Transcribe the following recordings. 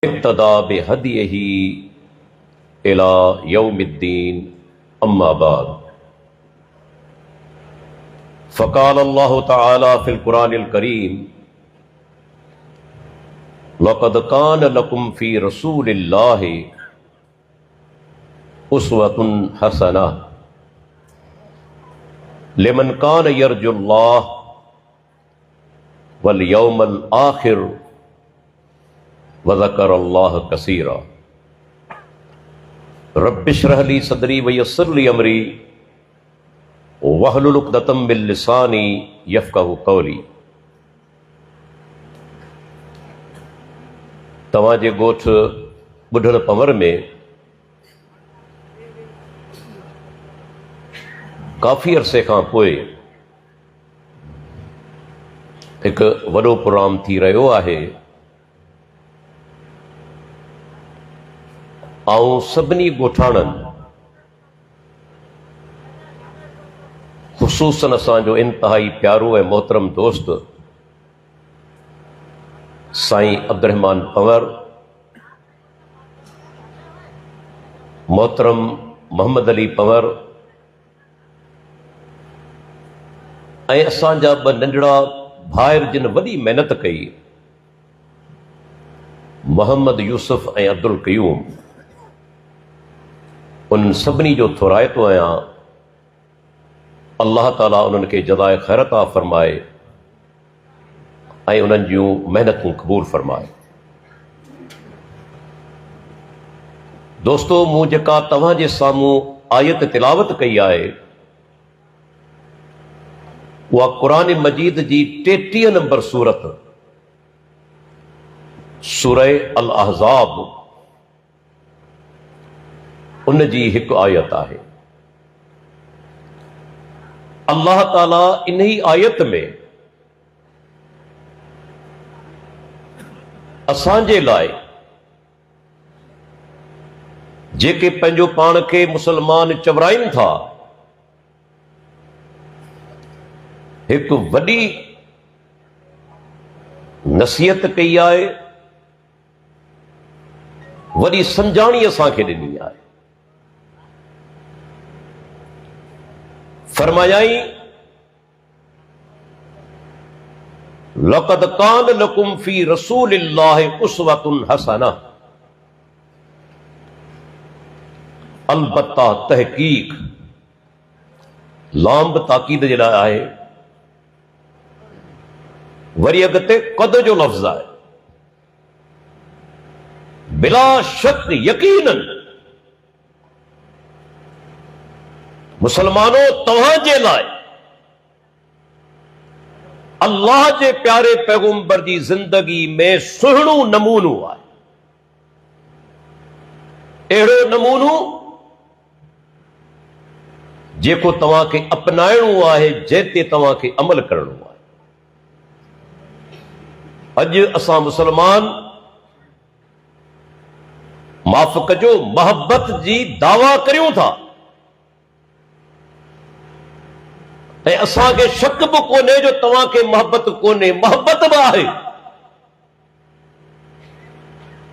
इक्तदा बिहदियही इला यौमिद्दीन अम्मा बाद फ़क़ाल अल्लाहु तआला फ़िल क़ुरानिल करीम लक़द कान लकुम फ़ी रसूलिल्लाहि उस्वतुन हसनह लिमन कान यरजुल्लाह वल यौमल आखिर वज़कर अल्लाह कसीरा रब्बिश्रह ली सदरी वयस्सिर ली अमरी वहलुल उक़दतम मिन लिसानी यफ़क़हु क़ौली। तव्हांजे ॻोठ ॿुढड़ पंवर में काफ़ी अरसे खां पोइ हिकु वॾो प्रोग्राम थी रहियो आहे। ऐं सभिनी ॻोठाणनि ख़ुसूसन असांजो इंतिहाई प्यारो ऐं मोहतरम दोस्त साईं अब्दुर्रहमान पंवर, मोहतरम मोहम्मद अली पंवर ऐं असांजा ॿ नंढड़ा भाइर जिन वॾी महिनत कई, मोहम्मद यूसुफ ऐं अब्दुल क़यूम, उन सभिनी जो थोराइतो आहियां। अल्लाह ताला उन्हनि खे जज़ाए ख़ैर अता फ़रमाए ऐं उन्हनि जूं महिनतूं क़बूल फ़रमाए। दोस्तो, मूं जेका तव्हांजे साम्हूं आयत तिलावत कई आहे उहा क़ुरान मजीद जी 33 नंबर सूरत सूरह अल अहज़ाब उन जी हिकु आयत आहे। अल्लाह ताला इन ही आयत में असांजे लाइ जेके पंहिंजो पाण खे मुसलमान चवराइनि था, हिकु वॾी नसीहत कई आहे, वॾी सम्झाणी असांखे ॾिनी आहे। फरमायाई लक़द कान लकुम फ़ी रसूलिल्लाहि उस्वतुन हसनह, अलबत्ता तहकीक लाम ताकीद जे लाइ आहे। वरी अॻिते क़द जो लफ़्ज़ आहे। बिला शक यकीनन मुसलमानों तव्हांजे लाइ अल्लाह जे प्यारे पैगंबर जी ज़िंदगी में सुहिणो नमूनो आहे। अहिड़ो नमूनो जेको तव्हांखे अपनाइणो आहे, जंहिं ते तव्हांखे अमल करणो आहे। अॼु असां मुसलमान माफ़ कजो मोहब्बत जी दावा करियूं था ऐं असांखे शक बि कोन्हे जो तव्हांखे मोहब्बत कोन्हे, मोहब्बत बि आहे,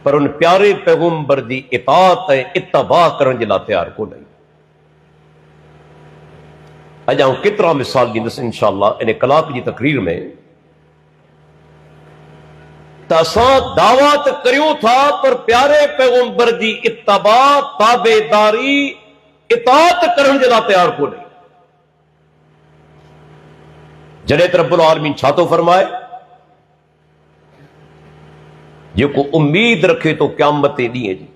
पर उन प्यारे पैगंबर जी इताअत ऐं इत्तबा करण जे लाइ तयारु कोन्हे। अॼु आउं केतिरा मिसाल ॾींदुसि इंशाअल्लाह इन कलाक जी तकरीर में। त असां दावा त करियूं था, पर प्यारे पैगंबर जी इत्तबा, ताबेदारी, इताअत करण जे लाइ तयारु कोन्हे। जॾहिं त रब्बुल आलमीन छा थो फरमाए? जेको उम्मीद रखे थो क़यामत जे ॾींहं जी,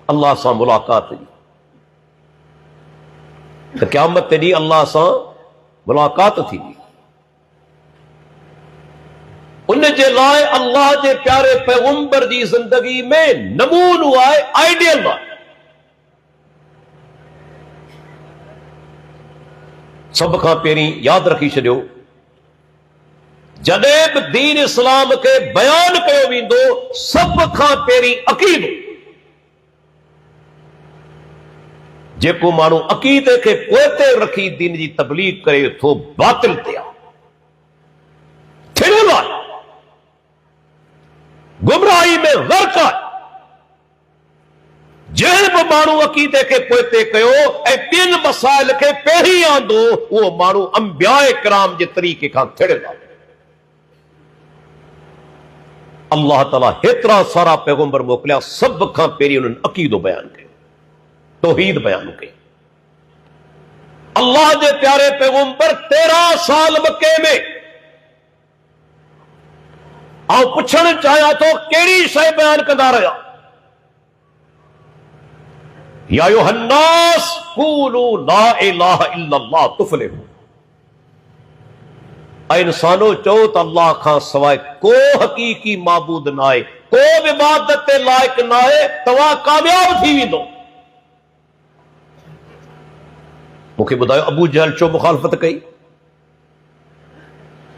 अल्लाह सां मुलाक़ात जी, त क़यामत जे ॾींहुं अल्लाह सां मुलाक़ात थींदी। उन जे लाइ अल्लाह जे प्यारे पैगंबर जी ज़िंदगी में नमूनो आहे, आइडियल आहे। सभ खां पहिरीं यादि रखी छॾियो, जॾहिं बि दीन इस्लाम खे बयान कयो वेंदो, सभ खां पहिरीं अक़ीदो। जेको माण्हू अक़ीदे खे पोइ ते रखी दीन जी तबलीग करे थो, बातिल ते आहे, थिड़ियल आहे। गुमराही में गर्क आहे। जंहिं बि माण्हू अक़ीदे खे पोइते कयो ऐं ॿियनि मसाइल खे पहिरीं आंदो, उहो माण्हू अंबियाए किराम जे तरीक़े खां थिड़ियल आहे। अल्लाह ताला हेतिरा सारा पैगंबर मोकिलिया, सभ खां पहिरीं उन्हनि अक़ीदो बयानु कयो, तौहीद बयानु कई। अल्लाह जे प्यारे पैगंबर 13 साल मके में, ऐं पुछणु चाहियां थो कहिड़ी शइ बयानु कंदा रहिया? या अय्युहन्नास क़ूलू ला इलाहा इल्लल्लाह तुफ़्लिहू। ऐं इंसानो चओ त अल्लाह खां सवाइ को हक़ीक़ी माबूद न आहे, को बि इबादत ते लाइक़ न आहे, तव्हां कामयाब थी वेंदो। मूंखे ॿुधायो, अबू जहल छो मुखालफ़त कई?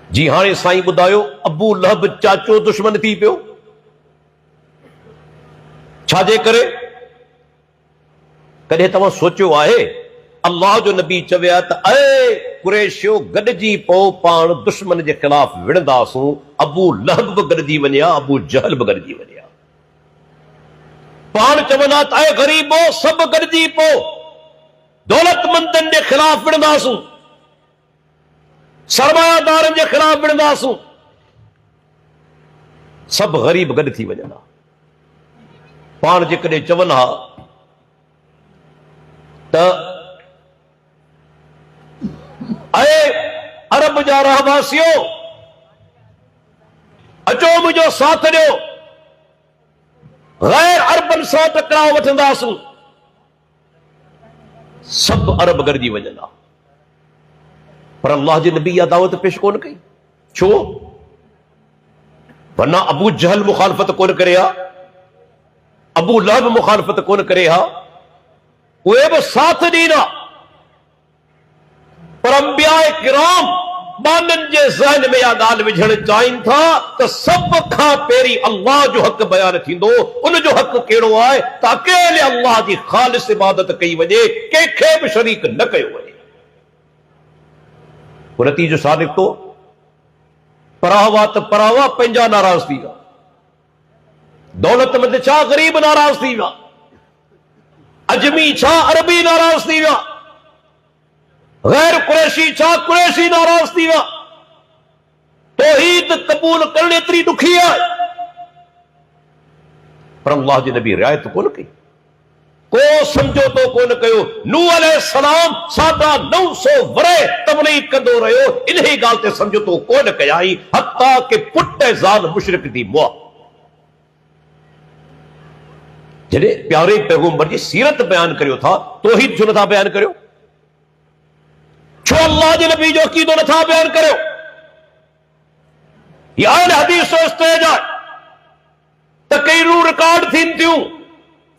जी हाणे साईं ॿुधायो, अबू लहब चाचो दुश्मन थी पियो, छाजे करे? कॾहिं तव्हां सोचियो आहे अल्लाह जो नबी चविया त ऐ कुरैशियो गॾिजी पओ, पाण दुश्मन जे ख़िलाफ़ विढ़ंदासूं। अबू लहब बि गॾिजी वञा, अबू जहल बि गॾिजी वञा। पाण चवंदा त ऐ ग़रीबो सभु गॾिजी पओ, दौलतमंदनि जे ख़िलाफ़ विढ़ंदासूं, सरमायादारनि जे ख़िलाफ़ विढ़ंदासूं। सभु ग़रीब गॾु थी वञंदा। पाण जेकॾहिं चवनि हा त ऐ अरब जा रहवासियो अचो मुंहिंजो साथ ॾियो, गैर अरबनि सां टकराव वठंदासूं, सभु अरब गॾिजी वञंदा। पर अल्लाह जे नबी इहा दावत पेश कोन कई। छो? वरना अबू जहल मुखालफ़त कोन करे हा, अबू लहब मुखालफ़त कोन करे हा, उहे बि साथ ॾींदा। पर अंबियाए किराम बाननि जे ज़हन में इहा ॻाल्हि विझणु चाहिनि था त सभ खां पहिरीं अल्लाह जो हक़ बयानु थींदो। उन जो हक़ कहिड़ो आहे त अकेले अल्लाह जी ख़ालिस इबादत कई वञे, कंहिंखे बि शरीक न कयो वञे। नतीजो छा निकितो? परावा त परावा पंहिंजा नाराज़ थी विया, दौलतमंद छा ग़रीब नाराज़ थी विया, अजमी छा अरबी नाराज़ थी विया, गैर कुरैशी छा कुरैशी नाराज़ थी विया। तौहीद क़बूल करणु एतिरी ॾुखी आहे, पर अल्लाह जे नबी रिआयत कोन कई, को समझोतो कोन कयो। नूह अलैहिस्सलाम साढा 900 वरे तबलीग कंदो रहियो, इन्ही ॻाल्हि ते समझोतो कोन कयाई, हत्ता के पुट ज़ाल मुशरिक थी मुआ। जॾहिं प्यारे पैगंबर जी सीरत बयान करियो था, तौहीद छो नथा बयान करियो? छो अल्लाह जे नबी जो अक़ीदो नथा बयान करियो? या हदीस स्टेज आहे त कहिड़ियूं रिकॉर्ड थीनि थियूं,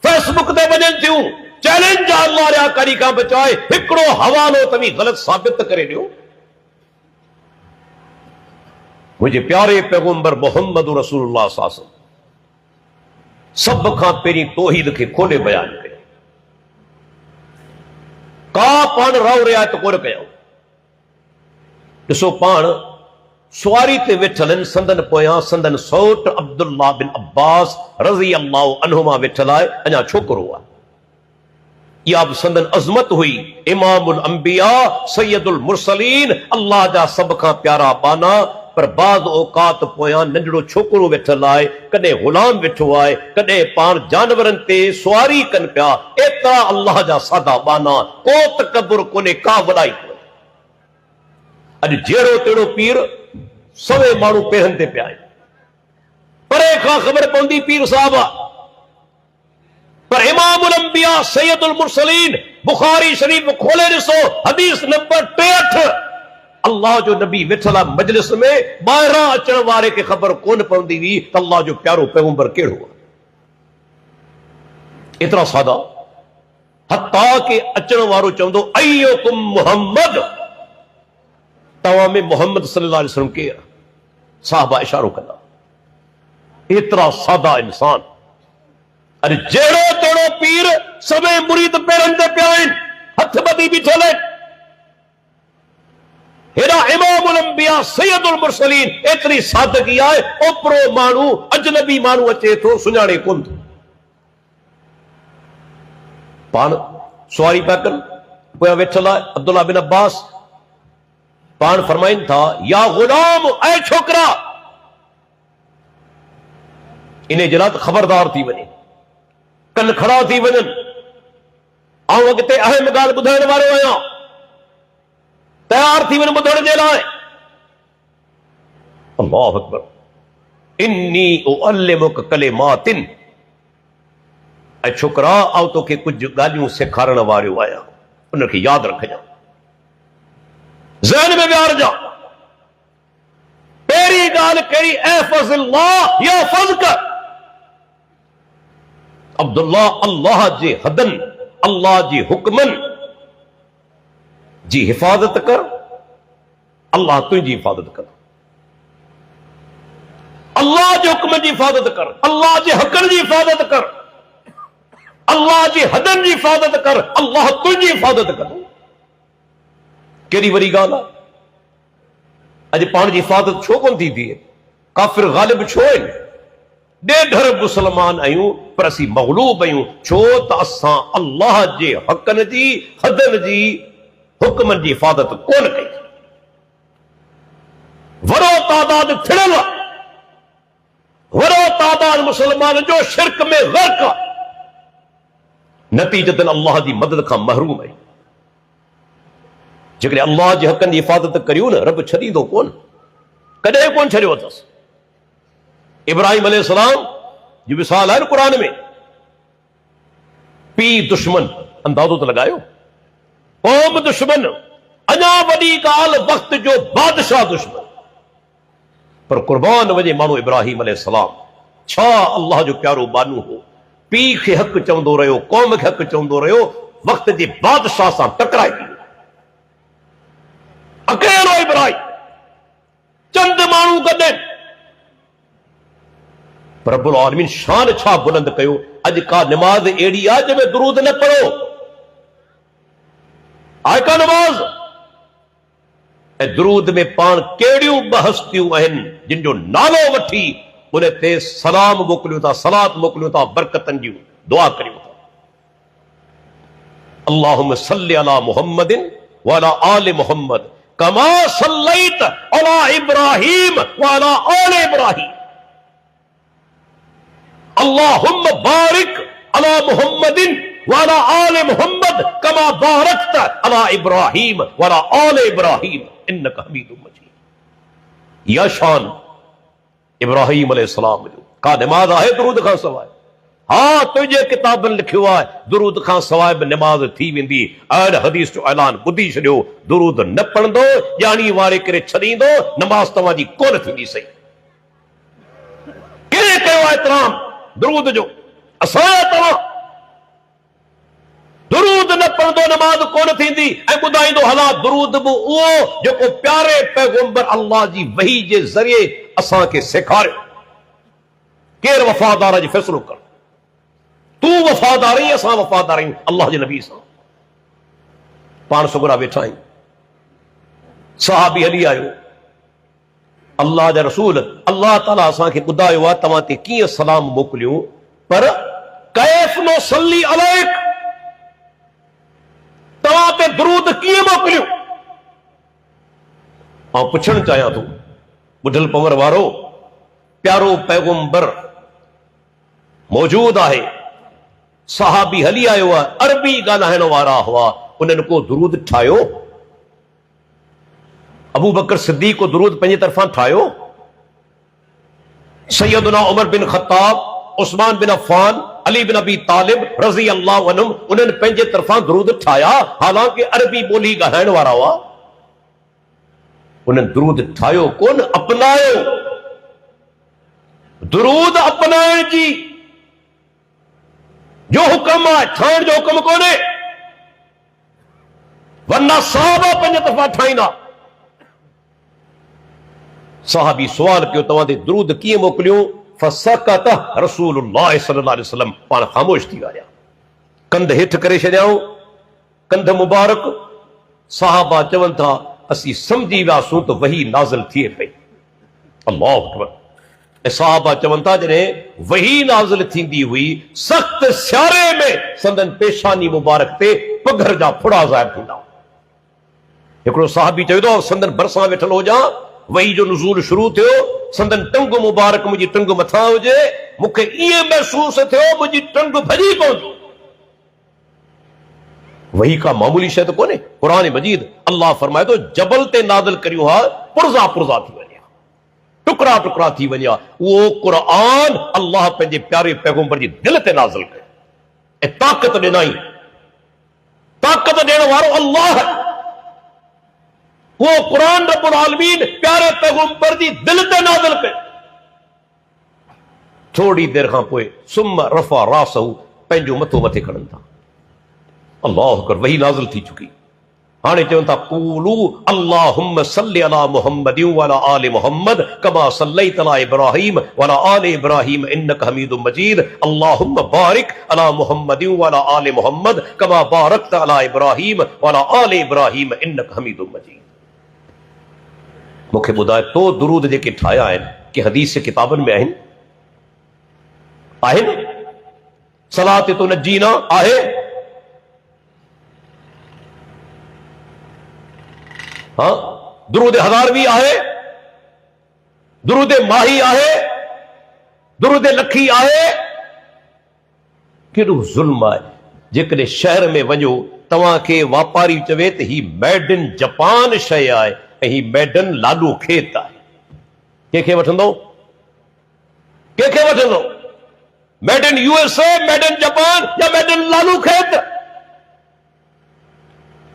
फेसबुक ते वञनि थियूं, चैलेंज आहे अल्लाह रियाकारी खां बचाए, हिकिड़ो हवालो तव्हीं ग़लत साबित करे ॾियो। मुंहिंजे प्यारे पैगंबर मोहम्मद रसूलुल्लाह सल्लल्लाहु अलैहि वसल्लम सभ खां पहिरीं तौहीद खे खोले बयान कयो, का पाण रव रिआयत कोन कयो। ॾिसो, पाण सुवारी ते वेठल आहिनि, संदन पोयां संदन सौट अब्दुल्ला बिन अब्बास रज़ी अल्लाहु अन्हुमा वेठल आहे, अञा छोकिरो आहे। इहा बि संदन अज़मत हुई, इमामुल अंबिया सैयदुल मुरसलीन, अल्लाह जा सभ खां प्यारा बाना। पर बाज़ औकात पोयां नंढड़ो छोकिरो वेठल आहे, कॾहिं ग़ुलाम वेठो आहे, कॾहिं पाण जानवरनि ते सुवारी कनि पिया। एतिरा अल्लाह जा सादा बाना, को तकबुर कोन्हे, का वॾाई कोन्हे। अॼु जहिड़ो तेड़ो पीर सवे माण्हू पेरनि ते पिया आहिनि, परे खां ख़बर पवंदी पीर साहिब आहे। पर इमामुल अंबिया सैयदुल मुरसलीन बुखारी शरीफ़ खोले ॾिसो, हदीस नंबर 63, अल्लाह जो नबी वेठल आहे मजलिस में, ॿाहिरां अचण वारे खे ख़बर कोन पवंदी हुई त अल्लाह जो प्यारो पैगंबर कहिड़ो आहे। एतिरा सादा, हत्ता के अचण वारो चवंदो अय्युकुम मुहम्मद, तव्हां में मोहम्मद सल्लल्लाहु अलैहि वसल्लम केरु? साहबा इशारो कंदा। एतिरा सादा इंसान। अरे जहिड़ो तेड़ो पीर, सभई मुरीद पेरनि ते पिया आहिनि, हथ ॿधी बीठल आहिनि। हेड़ा इमामुल अंबिया सैयदुल मुरसलीन एतरी सादगी आहे, ओपरो माण्हू अजनबी माण्हू अचे थो सुञाणे कोन थो। पाण सवारी पिया कनि, पोयां वेठल आहे अब्दुल्ला बिन अब्बास, पाण फरमाइनि था या गुलाम, ऐ छोकरा, इन जे लाइ ख़बरदार थी वञे, कन खड़ा थी वञनि, ऐं अॻिते अहम ॻाल्हि ॿुधाइण वारो आहियां, तैयार थी वञ ॿुधण जे लाइ। अल्लाहु अकबर। इन्नी उअल्लिमुक कलिमातिन, ऐं छोकरा आउं तोखे कुझु ॻाल्हियूं सेखारण वारो आहियां, उनखे यादि रखजांइ, ज़हन में विहारजां। पहिरीं ॻाल्हि कहिड़ी, एहफ़ज़िल्लाह यहफ़ज़ुक। अब्दुल्ला, अल्लाह जे हदनि, अल्लाह जे हुक्मनि जी हिफ़ाज़त कर, अल्लाह तुंहिंजी हिफ़ाज़त कर। अल्लाह जे हुक्म जी हिफ़ाज़त कर, अल्लाह जे हक़नि जी हिफ़ाज़त कर, अल्लाह जे हदनि जी हिफ़ाज़त कर, अल्लाह तुंहिंजी हिफ़ाज़त कर। केॾी वॾी ॻाल्हि आहे। अॼु पाण जी हिफ़ाज़त छो कोन थी थिए? काफ़िर ग़ालिब छो आहिनि? ॾेढर मुस्लमान आहियूं पर असीं मग़लूब आहियूं, छो त असां अल्लाह जे हक़नि जी, हदनि जी, हुक्मनि जी हिफ़ाज़त कोन कई। वॾो तादाद थिड़ियल आहे, वॾो तादाद मुस्लमान जो शिरक में ग़र्क़ आहे, नतीजतन अल्लाह जी मदद खां महरूम आहियूं। जेकॾहिं अल्लाह जे हक़नि जी हिफ़ाज़त करियूं न, रब छॾींदो कोन, कॾहिं कोन छॾियो अथसि। इब्राहिम अलैहिस्सलाम जी मिसाल आहे न क़ुरान में, पीउ दुश्मन, अंदाज़ो त लॻायो, क़ौम दुश्मन, अञा वॾी ॻाल्हि वक़्त जो बादशाह दुश्मन, पर कुर्बान वञे माण्हू इब्राहिम अलैहिस्सलाम। छा अल्लाह जो प्यारो बानू हो, पीउ खे हक़ चवंदो रहियो, क़ौम खे हक़ चवंदो रहियो, वक़्त जे बादशाह सां टकराए पियो। अकेलो इब्राहिम, चंद माण्हू गॾु, पर रब्बुल आलमीन शान छा बुलंद कयो। अॼु का नमाज़ अहिड़ी आहे जंहिंमें दुरूद न पढ़ो, आहे का नमाज़? ऐं दुरूद में पाण कहिड़ियूं ॿ हस्तियूं आहिनि जिन जो नालो वठी उन ते सलाम मोकिलियूं था, सलात मोकिलियूं था, बरकतनि जूं दुआ करियूं था। अल्लाहुम्मा सल्लि अला मुहम्मदिन व अला आलि मुहम्मद कमा सल्लैत अला इब्राहीम व अला आलि इब्राहीम। अल्लाहुम्मा बारिक अला मुहम्मदिन व अला आलि मुहम्मद कमा बारकत अला इब्राहीम व अला आलि इब्राहीम इन्नका हमीदुम मजीद। या शान इब्राहिम अलैहिस्सलाम जो का नमाज आहे दुरूद खां सवाइ? हाँ, तुंहिंजे किताबनि लिखियो आहे दुरूद खां सवाइ बि नमाज थी वेंदी। अहल हदीस जो ऐलान ॿुधी छॾियो, दुरूद न पढ़ंदो ॼाणी वारे करे छॾींदो, नमाज तव्हांजी कोन थींदी। सही केरे कयो आहे एतिराम दुरूद जो? असां तव्हां। दुरूद न पढ़ंदो नमाज कोन थींदी। ऐं ॿुधाईंदो हला दुरूद बि उहो जेको प्यारे पैगंबर अल्लाह जी वही जे ज़रिए असांखे सेखारियो। केरु वफ़ादार जो फ़ैसिलो कर, तूं वफ़ादार आहीं, असां वफ़ादार आहियूं अल्लाह जे नबी सां। पाण सुगरा वेठा आहियूं, सहाबी हली आयो, अल्लाह जा रसूल, अल्लाह ताला असांखे ॿुधायो आहे तव्हां ते कीअं सलाम मोकिलियूं, पर कैफ़ नो सल्ली अलैक, तव्हां ते दुरूद कीअं मोकिलियूं? आउं पुछणु चाहियां थो, ॿुधल पवर वारो, प्यारो पैगंबर मौजूद आहे, सहाबी हली आयो आहे, अरबी ॻाल्हाइण वारा हुआ, उन्हनि को दुरूद ठाहियो? अबू बकर सिद्दीक़ को दुरूद पंहिंजे तरफ़ां ठाहियो? सैयदना उमर बिन ख़त्ताब, उस्मान बिन अफ़्फ़ान, अली बिन अबी तालिब रज़ी अल्लाहु अन्हुम, उन्हनि पंहिंजे तरफ़ां दुरूद ठाहिया, हालांकि अरबी ॿोली ॻाल्हाइण वारा हुआ। उन्हनि दुरूद ठाहियो कोन, अपनायो। दुरूद अपनाइण जी जो हुक्म आहे, ठाहिण जो हुक्म कोन्हे। वरना सहाबा पंहिंजे तरफ़ां ठाहींदा। सहाबी सुवाल कयो, तव्हां ते दुरूद कीअं मोकिलियूं? फसकत रसूलुल्लाह सल्लल्लाहु अलैहि वसल्लम, पाण ख़ामोश थी विया, कंध हेठि करे छॾियाऊं, कंध मुबारक। सहाबा चवनि था असी समझी वियासूं तो वही नाज़िल थिए पई। अल्लाहु अकबर। सहाबा चवनि था जॾहिं वही नाज़िल थींदी हुई सख्त सियारे में संदन पेशानी मुबारक ते पघर जा फुड़ा ज़ाहिर थींदा। हिकिड़ो साहबी चयो तो संदन भरिसां वेठल हुजां, वही जो नुज़ूल शुरू थियो, संदन टंग मुबारक मुंहिंजी टंग मथां हुजे, मूंखे ईअं महसूस थियो मुंहिंजी टंग भॼी पवंदी। वही का मामूली शइ त कोन्हे। क़ुरान मजीद अल्लाह फरमाए थो जबल ते नाज़िल करियो हा, पुरज़ा पुरज़ा थी वञे, टुकड़ा टुकड़ा थी वञे। उहो क़ुरान अल्लाह पंहिंजे प्यारे पैगंबर जी दिल ते नाज़िल कयो ऐं ताक़त ॾिनई। ताक़त ॾियण वारो अल्लाह है। वो कुरान रब्बुल आलमीन प्यारे पैगंबर जी दिल ते नाज़िल कयो। थोड़ी देर खां पोइ सुम्मा रफ़ा रासहु, पंहिंजो मथो मथे खणनि था। अल्लाहु अकबर। वही नाज़िल थी चुकी। हाणे चवनि था कूलू अल्लाहुम्म सल्लि अला मुहम्मदिन व अला आलि मुहम्मद कमा सल्लैत अला इब्राहीम व अला आलि इब्राहीम इन्नका हमीदुम मजीद। अल्लाहुम्म बारिक अला मुहम्मदिन व अला आलि मुहम्मद कमा बारकत अला इब्राहीम व अला आलि इब्राहीम इन्नका हमीदुम मजीद। मूंखे ॿुधाए तो दुरूद जेके ठाहिया आहिनि कि हदीस किताबनि में आहिनि? आहिनि? सलात तो नजीना आहे? हाँ, दुरूद हज़ारवी आहे, दुरूद माही आहे, दुरूद लखी आहे। केॾो ज़ुल्म आहे। जेकॾहिं शहर में वञो तव्हांखे वापारी चवे त ही मेड इन जापान शइ आहे ऐं ही मेड इन लालू खेत आहे। कंहिंखे वठंदो? कंहिंखे वठंदो? Made in USA, made in Japan या मेड इन लालू खेत?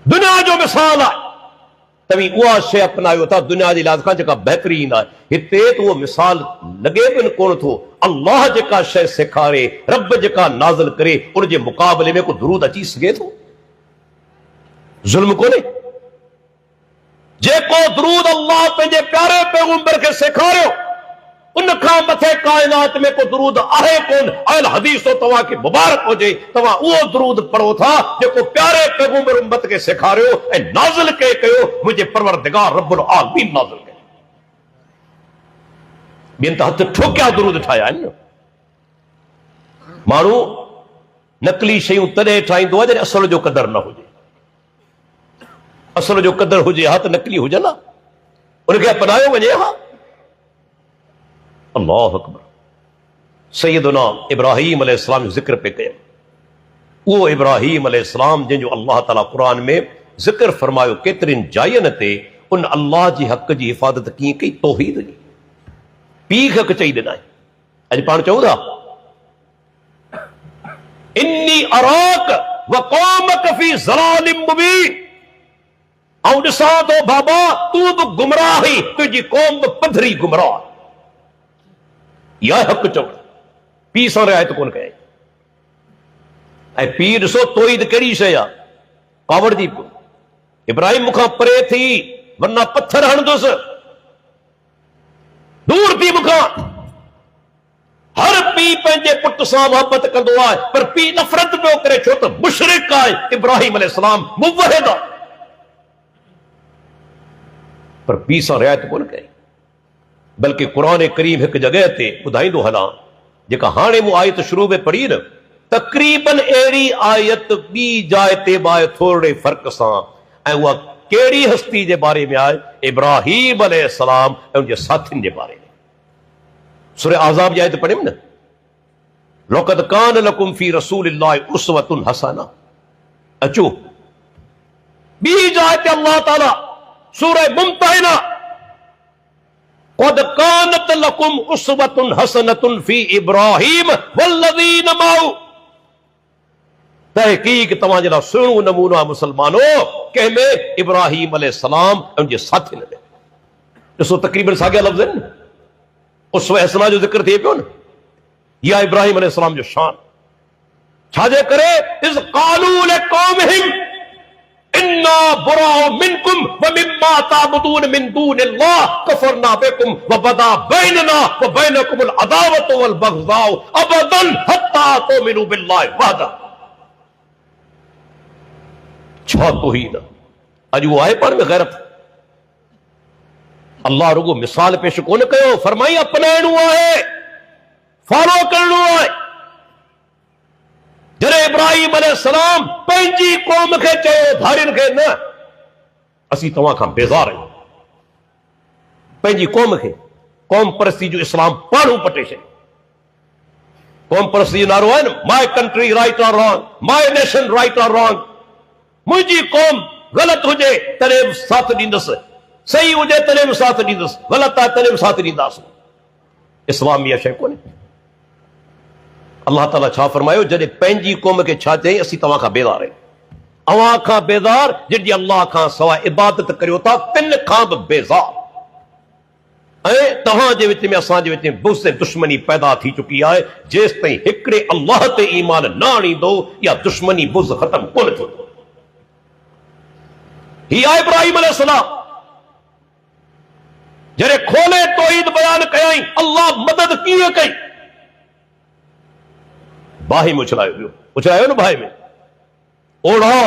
दुनिया जो मिसाल आहे। तव्हीं उहा शइ अपनायो था दुनिया जे लिहाज़ खां जेका बहितरीन आहे। हिते त उहो मिसाल लॻे बि कोन थो। अल्लाह जेका शइ सेखारे, रब जेका नाज़िल करे, उन जे मुक़ाबले में को दुरूद अची सघे थो? ज़ुल्म कोन्हे? जेको दुरूद अल्लाह पंहिंजे प्यारे पैगंबर खे सेखारियो, उन खां मथे काइनात में को दुरूद आहे कोन। अल हदीस तो तव्हांखे मुबारक हुजे, तव्हां उहो दुरूद पढ़ो था जेको प्यारे पैगंबर उम्मत खे सेखारियो ऐं नाज़िल कयो मुंहिंजे परवरदिगार रब्बुल आलमीन नाज़िल कयो। ॿियनि त हथ ठोकिया दुरूद ठाहिया आहिनि न। माण्हू नकली शयूं तॾहिं ठाहींदो आहे जॾहिं असल जो क़दर न हुजे। असल जो क़दर हुजे हा त नकली हुजे न, उनखे अपनायो वञे हा। अल्लाह अकबर। सैयदना इब्राहीम अलैहिस्सलाम जो जिक्र पे कयो। वो इब्राहीम अलैहिस्सलाम जंहिंजो अल्लाह ताला कुरान में जिक्र फरमायो केतिरनि जायनि ते उन अल्लाह जी हक़ जी हिफ़ाज़त कीअं कई, तौहीद जी पीख हक़ चई ॾिना। अॼु पाण चऊं था इन्नी अराक व क़ौमक फी ज़लालिम मुबीन। ऐं ॾिसां थो बाबा तूं बि गुमराह आहीं, तुंहिंजी क़ौम बि पधरी गुमराह। इहा हक़ चवण, पीउ सां रिआयत कोन कयई। ऐं पीउ ॾिसो तौहीद कहिड़ी शइ आहे, कावड़ जी। इब्राहिम मूंखां परे थी वरना पत्थर हणंदुसि, दूर थी मूंखां। हर पीउ पंहिंजे पुट सां मोहबत कंदो आहे, पर पीउ नफ़रत पियो करे छो त मुशरिक आहे। इब्राहिम अलैहिस्सलाम मुवहिद आहे, पर पीउ सां रिआयत कोन कई। बल्कि कुरान करीम एक जगह ते ॿुधाईंदो हलां, जेका हाणे मूं आयत शुरू में पढ़ी न, तक़रीबन अहिड़ी आयत ॿी जाइ ते बि आहे थोरे फ़र्क़ सां। ऐं उहा कहिड़ी हस्ती जे बारे में आहे? इब्राहीम अलैहिस्सलाम ऐं उनजे साथियुनि जे बारे में। सूरह अहज़ाब जी आयत पढ़ियमि न, लक़द कान लकुम फी रसूलिल्लाहि उस्वतुन हसना। अचो ॿी जाइ ते अल्लाह ताला सूरह मुमतहिना क़द कानत लकुम उस्वतुन हसनतुन फी इब्राहीम वल्लज़ीन माउ। तहकीक तव्हांजे लाइ सुहिणो नमूनो आहे मुसलमानो कंहिंमें इब्राहीम अलैहिस्सलाम ऐं उनजे साथियुनि में। ॾिसो तक़रीबन साॻिया लफ़्ज़ आहिनि। उसवा हसना जो ज़िक्र थिए पियो न, इहा इब्राहीम अलैहिस्सलाम जो शान। छाजे करे? इज़ क़ालू लिक़ौमिहिम इन्ना बुराउ मिनकुम व मिम्मा ताबुदून मिन दूनिल्लाह कफरना बिकुम व बदा बैनना व बैनकुमुल अदावतु वल बग़ज़ाउ अबदन हत्ता तुमिनु बिल्लाहि वहदा। छा तौहीद! अॼु वो आहे पाण में गैरत। अल्लाह रुगो मिसाल पेश कोन कयो, फरमाई अपनाइणो आहे, फॉलो करणो आहे। जॾहिं इब्राहिम अलैहिस्सलाम पंहिंजी क़ौम खे चयो, भारियुनि खे न, असीं तव्हां खां बेज़ार आहियूं, पंहिंजी क़ौम खे, क़ौम परस्ती जो इस्लाम पाणू पटे छॾियो। क़ौम परस्ती जो नारो आहे न, माय कंट्री राइट और रॉन्ग, माय नेशन राइट और रॉन्ग। मुंहिंजी क़ौम ग़लति हुजे तॾहिं बि साथ ॾींदुसि, सही हुजे तॾहिं बि साथ ॾींदुसि, ग़लति आहे तॾहिं बि साथ ॾींदासीं। इस्लाम इहा शइ कोन्हे। अल्लाह ताला छा फरमायो, जॾहिं पंहिंजी क़ौम खे छा चई, असीं तव्हां खां बेज़ार आहियूं, अव्हां खां बेज़ार, जॾहिं अल्लाह खां सवाइ इबादत करियो था तिन खां बि बेज़ार। ऐं तव्हां जे विच में असांजे विच में बुज़ दुश्मनी पैदा थी चुकी आहे। जेसि ताईं हिकिड़े अल्लाह ते ईमान न आणींदो, इहा दुश्मनी बुज़ ख़तम कोन थींदो। ही आहे इब्राहिम अलैहिस्सलाम, जॾहिं खोले तौहीद बयान कयई, अल्लाह मदद कीअं कई, बाहि में उछलायो न, बाहि में ओढ़ा,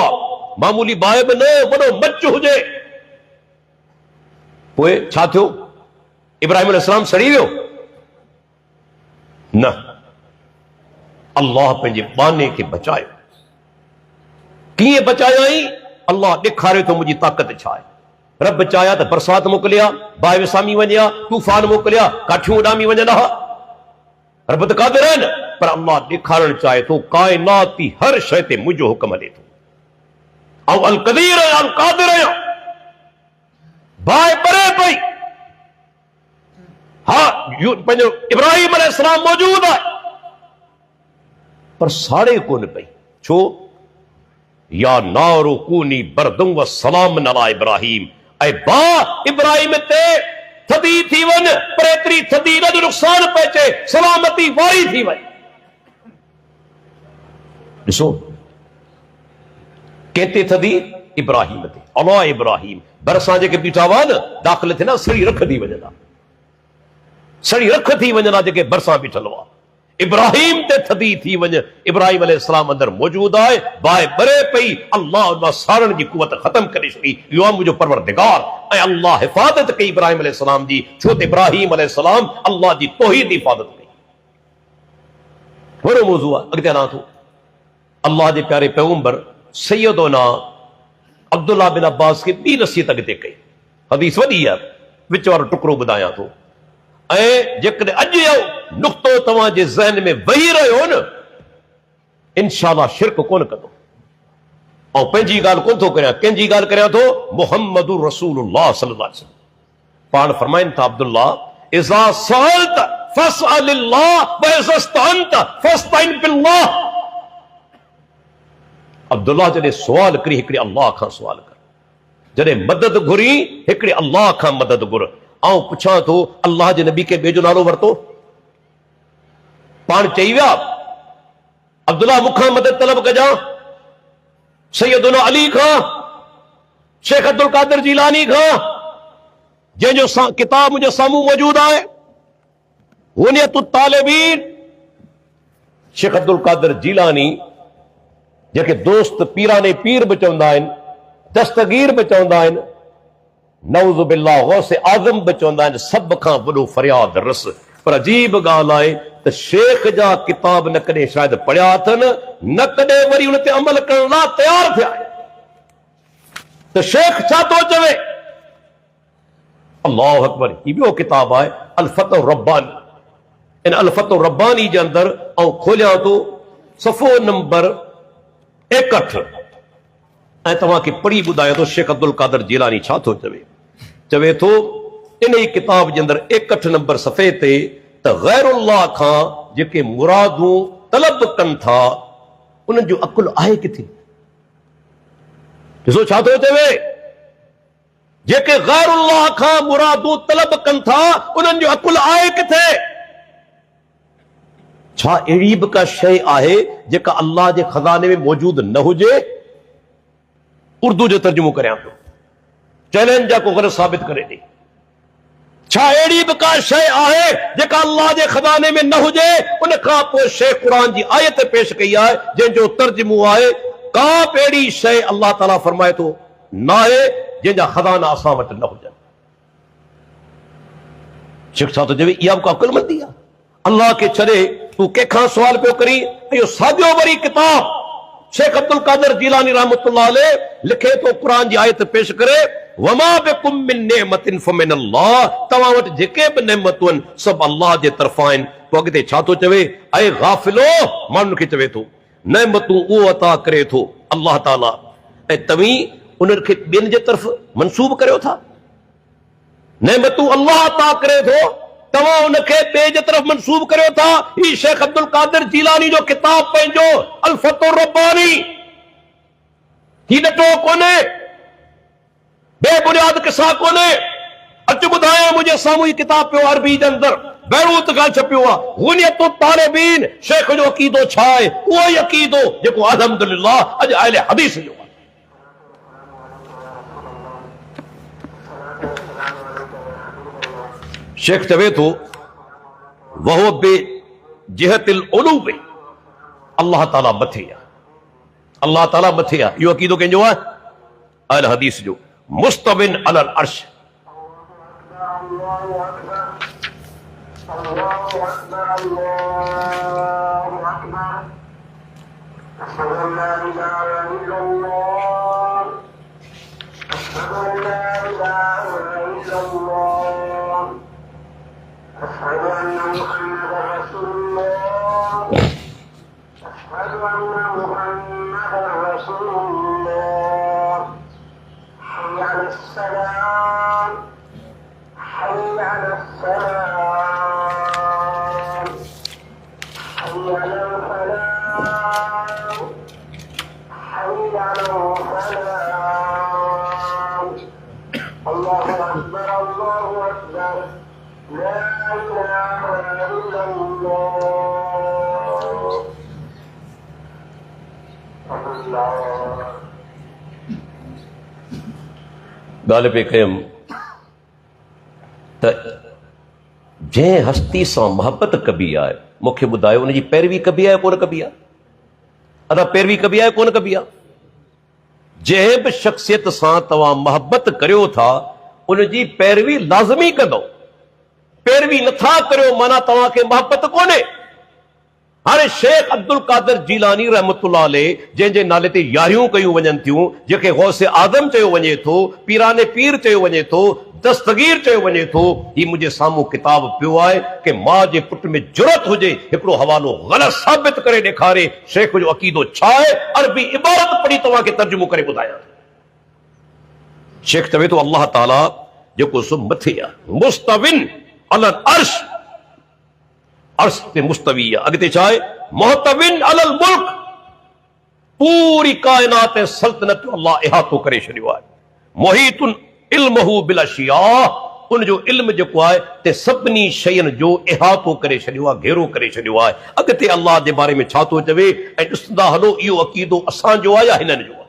मामूली बाहि में न, वॾो मच हुजे। पोइ छा थियो, इब्राहिम अलैहिस्सलाम सड़ी वियो न, अल्लाह पंहिंजे बाने खे बचायो। कीअं बचायई, अल्लाह ॾेखारे थो मुंहिंजी ताक़त छा आहे। रब चाहिया त बरसात मोकिलिया, बाहि विसामी वञे हा, तूफ़ान मोकिलिया, काठियूं उॾामी वञनि हा, रब त क़ादिर आहे न। पर अल्लाह ॾेखारणु चाहे थो काइनात जी हर शइ ते मुंहिंजो हुक्म हले थो, ऐं अल क़दीर आहियां, अल क़ादिर आहियां। बाहि परे पई, हा पंहिंजो इब्राहिम अलैहिस्सलाम मौजूद आहे, पर साड़े कोन पई। छो, या नारो कूनी बरदुम व सलाम अला इब्राहिम, ऐं बा इब्राहिम ते थदी थी वञ, पर एतिरी थदी न जो नुक़सान पहुचे, सलामती वारी थी वञे। ॾिसो कंहिं थदी, इब्राहिम ते, अला इब्राहिम। बरसां जेके बीठा हुआ न, दाख़िल थिए न, सड़ी रख थी वञनि, सड़ी रख थी वञनि, जेके बरसां बीठल हुआ, इब्राहिम ते थदी थी वञ। इब्राहिम अलैहिस्सलाम अंदर मौजूद आहे, बाहि बरे पई, अल्लाह उन साड़ण जी कुवत ख़तम करे छॾी। इहो आहे मुंहिंजो परवरदिगार, ऐं अल्लाह हिफ़ाज़त कई इब्राहिम अलैहिस्सलाम जी, छो त इब्राहिम अलैहिस्सलाम अल्लाह जी तौहीद जी हिफ़ाज़त कई। वॾो मौज़ू आहे, अॻिते हलां थो। अल्लाह जे प्यारे पैगंबर सैयदना अब्दुल्लाह बिन अब्बास खे ॿी नसीहत अॻिते कई। हदीस वॾी आहे, विच वारो टुकड़ो ॿुधायां थो। ऐं जेकॾहिं अॼु जो नुक़्तो तव्हांजे ज़हन में वेही रहियो न, इंशाअल्लाह शिरक कोन कंदो। ऐं पंहिंजी ॻाल्हि कोन थो करियां, कंहिंजी ॻाल्हि करियां थो, मुहम्मदुर रसूलुल्लाह सल्लल्लाहु अलैहि वसल्लम। पाण फरमाइनि था, अब्दुल्लाह इज़ा सअल्त फस्अलिल्लाह व इज़ा इस्तअनत फस्तइन बिल्लाह। अब्दुल्लाह जॾहिं सुवाल करी, हिकिड़े अल्लाह खां सुवाल कर, जॾहिं मदद घुरी, हिकिड़े अल्लाह खां मदद घुर। ऐं पुछां थो, अल्लाह जे नबी खे ॿिए जो नालो वरितो? पाण चई विया, अब्दुल्लाह मूंखां मदद तलब कजां, सैयदना अली खां, शेख अब्दुल कादिर जीलानी खां, जंहिंजो किताब मुंहिंजे साम्हूं मौजूद आहे, हुनियतुत तालिबीन। शेख अब्दुल कादिर जीलानी, जेके दोस्त पीराने पीर बि चवंदा आहिनि, दस्तगीर बि चवंदा आहिनि, नऊज़ बिल्लाह गौसे आज़म बि चवंदा आहिनि, सभ खां वॾो फरियाद रस। पर अजीब ॻाल्हि आहे त शेख जा किताब न कॾहिं शायदि पढ़िया अथनि, न कॾहिं वरी उन ते अमल करण लाइ तयारु थिया। त शेख छा थो चवे? अल्लाहु अकबर। ही ॿियो किताब आहे अल फतह रब्बानी। इन अल फतह रब्बानी जे अंदरि ऐं खोलियां थो सफ़ो नंबर 61, ऐं तव्हांखे पढ़ी ॿुधायां थो शेख अब्दुल कादिर जीलानी छा थो चवे। चवे थो इन ई किताब जे अंदरि 61 नंबर सफ़े ते त गैरुल्लाह खां जेके मुरादूं तलब कनि था, उन्हनि जो अकुल आहे किथे? ॾिसो छा थो चवे, जेके गैरुल्लाह खां मुरादूं तलब कनि था, उन्हनि जो अकुल आहे किथे? छा अहिड़ी बि का शइ आहे जेका अल्लाह जे खज़ाने में मौजूद न हुजे? उर्दू जो तर्जुमो करियां थो, चैलेंज जा को ग़लति साबित करे ॾे। छा अहिड़ी बि का शइ आहे जेका अल्लाह जे खज़ाने में न हुजे? उन खां पोइ शेख क़ुरान जी आयत पेश कई आहे जंहिंजो तर्जुमो आहे, का बि अहिड़ी शइ अल्लाह ताला फरमाए थो न आहे जंहिंजा खज़ाना असां वटि न हुजनि। शेख छा थो चवे, इहा बि का अकुलमंदी आहे? अल्लाह के छॾे तूं कंहिंखां सुवाल पियो करी? इहो साॻियो वरी किताब शेख अब्दुल कादिर जीलानी रहमतुल्लाह अलैह लिखे थो, क़ुरान जी आयत पेश करे, वमा बिकुम मिन नेमतिन फमिन अल्लाह, तव्हां वटि जेके बि नेमतूं आहिनि सभु अल्लाह जे तरफ़ां आहिनि। पोइ अॻिते छा थो चवे, ऐं गाफ़िलो, माण्हुनि खे चवे थो नेमतूं उहो अता करे थो अल्लाह ताला, ऐं तव्हीं उन्हनि खे ॿियनि जे तरफ़ मनसूब करियो था। नेमतूं अल्लाह अता करे थो, तव्हां उनखे ॿिए जे तरफ़ मनसूब करियो था। ही शेख अब्दुल कादिर जीलानी जो किताब पंहिंजो अल फतुर रब्बानी, ही ॾिठो कोन्हे, बेबुनियाद किसा कोन्हे। अच ॿुधायां, मुंहिंजे साम्हूं ही किताब पियो अरबी जे अंदरि बैरूत खां छपियो आहे, गुनियत तालिबीन, शेख जो अक़ीदो छा आहे? उहो ई अक़ीदो जेको अल्हम्दुलिल्लाह अॼु अहले हदीस जो आहे। शेख चवे थो, वहो बे जिहतिल उलूबे, अल्लाह ताला मथे आहे, अल्लाह ताला मथे आहे। इहो अक़ीदो कंहिंजो आहे? अहले हदीस जो। मुस्तविन अलल अर्श, ॻाल्हि पे कयमि त जंहिं हस्ती सां मोहबत कबी आहे, मूंखे ॿुधायो उनजी पैरवी कबी आहे कोन कबी आहे? अदा पैरवी कबी आहे कोन कबी आहे? जंहिं बि शख़्सियत सां तव्हां मोहबत करियो था उनजी पैरवी लाज़मी कंदो। पैरवी नथा करियो माना तव्हांखे मोहबत कोन्हे। हाणे शेख अब्दुल कादिर जीलानी रहमतुल्लाह अलैह जंहिंजे नाले ते यारियूं कयूं वञनि थियूं, जेके गौसे आज़म चयो वञे थो, पीराने पीर चयो वञे थो, दस्तगीर चयो वञे थो, ही मुंहिंजे साम्हूं किताब पियो आहे कि मां जे पुट में जुरत हुजे हिकिड़ो हवालो ग़लत साबित करे ॾेखारे शेख जो अक़ीदो छा आहे। अरबी इबारत पढ़ी तव्हांखे तर्जुमो करे ॿुधायां। शेख चवे थो अल्लाह ताला जेको सो मथे आहे, मुस्तविन अलल अर्श, अर्श ते मुस्तवी आहे। अॻिते छा आहे? मुहतविन अलल मुल्क, पूरी कायनात ऐं सल्तनत अल्लाह इहातो करे छॾियो आहे। मुहीतुन इल्महु बिल अशिया, उनजो इल्म जेको आहे ते सभिनी शयुनि जो इहातो करे छॾियो आहे, घेरो करे छॾियो आहे। अॻिते अल्लाह जे बारे में छा थो चवे, ऐं ॾिसंदा हलो इहो अक़ीदो असांजो आहे या हिननि जो आहे?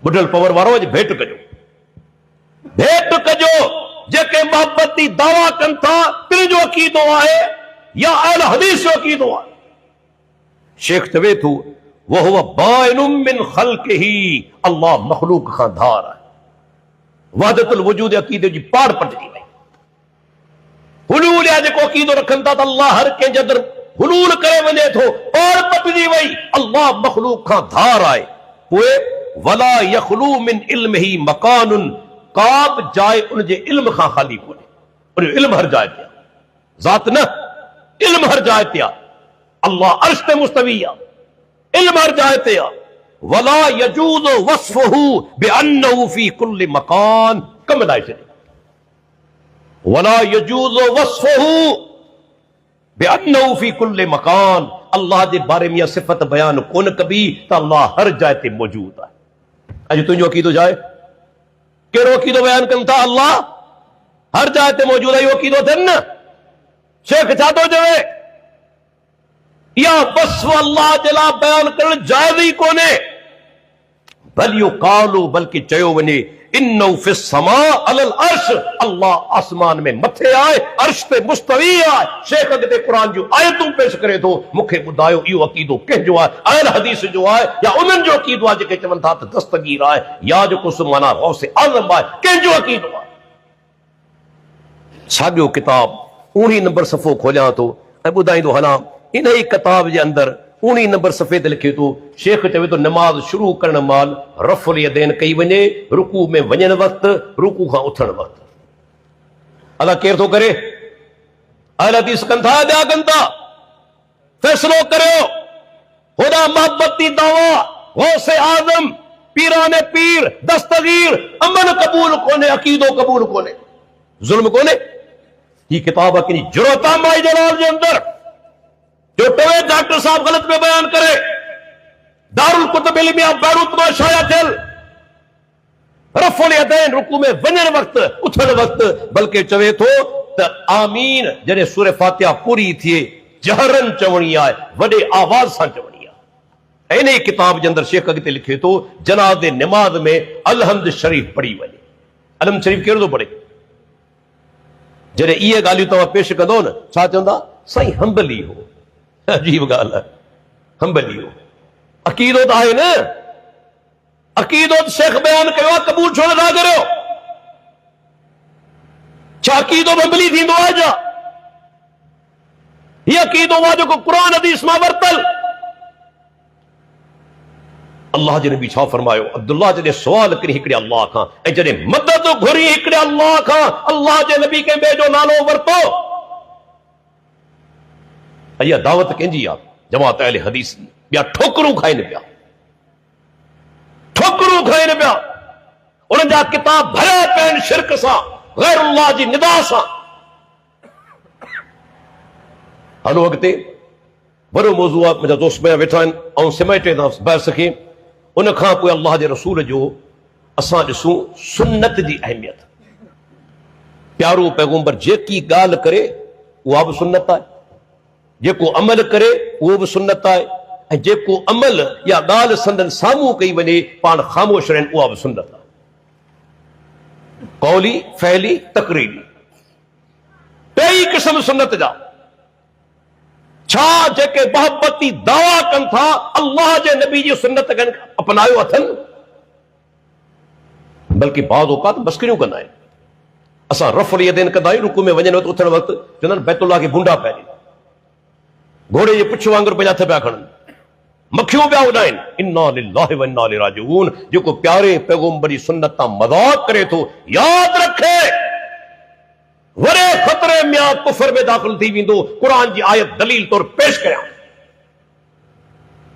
बुढल पवर वारो अॼु भेट कजो, भेट कजो। जेके मोहब्बती दावा कनि था तुंहिंजो अक़ीदो आहे या अहले हदीस जो अक़ीदो आहे? शेख चवे थो वहुव बाइनुम मिन ख़ल्क़िही, अल्लाह मख़लूक खां धार आहे। वहदतुल वजूद अक़ीदे जी पाड़ पटिजी वई। हुलूल या जेको अक़ीदो रखनि था त अल्लाह हर कंहिंजे अंदरि हुलूल करे वञे थो, पाड़ पटिजी वई। अल्लाह मख़लूक खां धार आहे। पोइ वला यख़लू मिन इल्मिही मकानुन, का बि जाइ उनजे इल्म खां ख़ाली कोन्हे। उनजो इल्म हर जाइ ते आहे, ज़ात न, इल्म हर जाइ ते आहे। अल्लाह अर्श ते मुस्तवी आहे, इल्म हर जाइ ते आहे। वला यजूज़ु वस्फ़ुहु बिअन्नहु फी कुल्लि मकान, कम लाइ छॾे। वला यजूज़ु वस्फ़ुहु बिअन्नहु फी कुल्लि मकान, अल्लाह जे बारे में सिफ़त बयान कोन कबी त अल्लाह हर जाइ ते मौजूद आहे। अॼु तुंहिंजो अक़ीदो छा आहे? कहिड़ो अक़ीदो बयान कनि था? अल्लाह हर जाइ ते मौजूद आहे, इहो अक़ीदो थियनि न। शेख छा थो चवे? इहा वस्फ़ अल्लाह जे लाइ बयान करणु जाइज़ ई कोन्हे। बल इहो कालो, बल्कि चयो वञे इन्नहु फिस समा अलल अर्श, अल्लाह आसमान में मथे आहे, अर्श ते मुस्तवी आहे। शेख अॻिते क़ुरान जूं आयतूं पेश करे थो, मूंखे ॿुधायो इहो अक़ीदो कंहिंजो आहे? अहले हदीस जो आहे या उन्हनि जो अक़ीदो आहे जेके चवनि था त दस्तगीर आहे या जेको माना गौसे आज़म आहे? कंहिंजो अक़ीदो आहे? साॻियो किताब 19 नंबर सफ़ो खोलियां थो ऐं ॿुधाईंदो हलां। इन ई किताब जे अंदरि 19 नंबर सफ़े ते लिखे थो, शेख चवे थो नमाज़ शुरू करण महिल रफ़ुल यदैन कई वञे, रुकू में वञण वक़्तु, रुकू खां उथण वक़्तु। अलाह केरु थो करे? अहल हदीस कनि था, ॿिया कनि था। फ़ैसिलो करियो। ख़ुदा मोहब्बती दावा, गौसे आज़म, पीराने पीर, दस्तगीर, अमन क़बूल कोन्हे, अक़ीदो क़बूल कोन्हे, ज़ुल्म कोन्हे। ही किताब आहे किनी जुरत आहे माई जलाल जे अंदर जो टवे डॉक्टर साहब गलत में बयान करे। दारुल कुतुब इल्मिया बैरूत में शाया थियल रफ़ुल यदैन रुकू में वञण वक़्तु, उथण वक़्तु, बल्कि चवे थो त आमीन जॾहिं सूरह फातिहा पूरी थिए जहरन चवणी आहे, वॾे आवाज़ सां चवणी आहे। इन ई किताब जे अंदरि शेख अॻिते लिखे थो जनाज़े निमाज़ में अलहम्द शरीफ़ पढ़ी वञे। अलहम्द शरीफ़ केरु थो पढ़े? जॾहिं इहे ॻाल्हियूं तव्हां पेश कंदो न, छा चवंदा? साईं हंबली हो। अजीब ॻाल्हि आहे, हंबली हो। अक़ीदो त आहे न, अक़ीदो त शेख बयान कयो आहे, क़बूल छो नथा करियो? छा अक़ीदो हंबली थींदो आहे छा? हीअ अक़ीदो आहे जेको क़ुरान हदीस मां वरितल। अल्लाह जे नबी छा फरमायो? अब्दुल्लाह जॾहिं सुवाल करी हिकिड़े अल्लाह खां ऐं जॾहिं मदद घुरी हिकिड़े अल्लाह खां, अल्लाह जे नबी कंहिं ॿिए जो नालो वरितो। इहा दावत कंहिंजी आहे? जमात अहले हदीस जी। ॿिया ठोकरूं खाइनि पिया, ठोकरूं खाइनि पिया। उन्हनि जा किताब भरिया पिया आहिनि शिरक सां, गैरुल्लाह जी निदा सां। हलो अॻिते वॾो मौज़ू आहे, मुंहिंजा दोस्त पिया वेठा आहिनि ऐं सिमटे था बहस खे। उन खां पोइ अल्लाह जे रसूल जो असां ॾिसूं सुन्नत जी अहमियत। प्यारो पैगंबर जेकी ॻाल्हि करे उहा बि सुन्नत आहे, जेको अमल करे उहो बि सुन्नत आहे, ऐं जेको अमल या ॻाल्हि संदन साम्हूं कई वञे पाण ख़ामोश रहनि उहा बि सुन्नत आहे। कौली, फ़ैली, तक़रीरी, टई क़िस्म सुन्नत जा। छा जेके मोहब्बती दावा कनि था अल्लाह जे नबी जी सुन्नत अपनायो अथनि, बल्कि बाज़ औक़ात मस्करियूं कंदा आहिनि। असां रफ़ुल यदैन कंदा आहियूं, रुकू में वञण वक़्तु, उथण वक़्तु चवंदा आहिनि बैतुल्लाह खे बूंडा पहिरीं, घोड़े जे पुछ वांगुरु पंहिंजा हथ पिया खणनि, मखियूं पिया उॾाइनि। इन्ना लिल्लाहि व इन्ना इलैहि राजिऊन। जेको प्यारे पैगंबर जी सुन्नत तां मज़ाक़ करे थो, यादि रखे वरे ख़तरे में कुफर में दाख़िल थी वेंदो। क़ुरान जी आयत दलील तौर पेश करियां।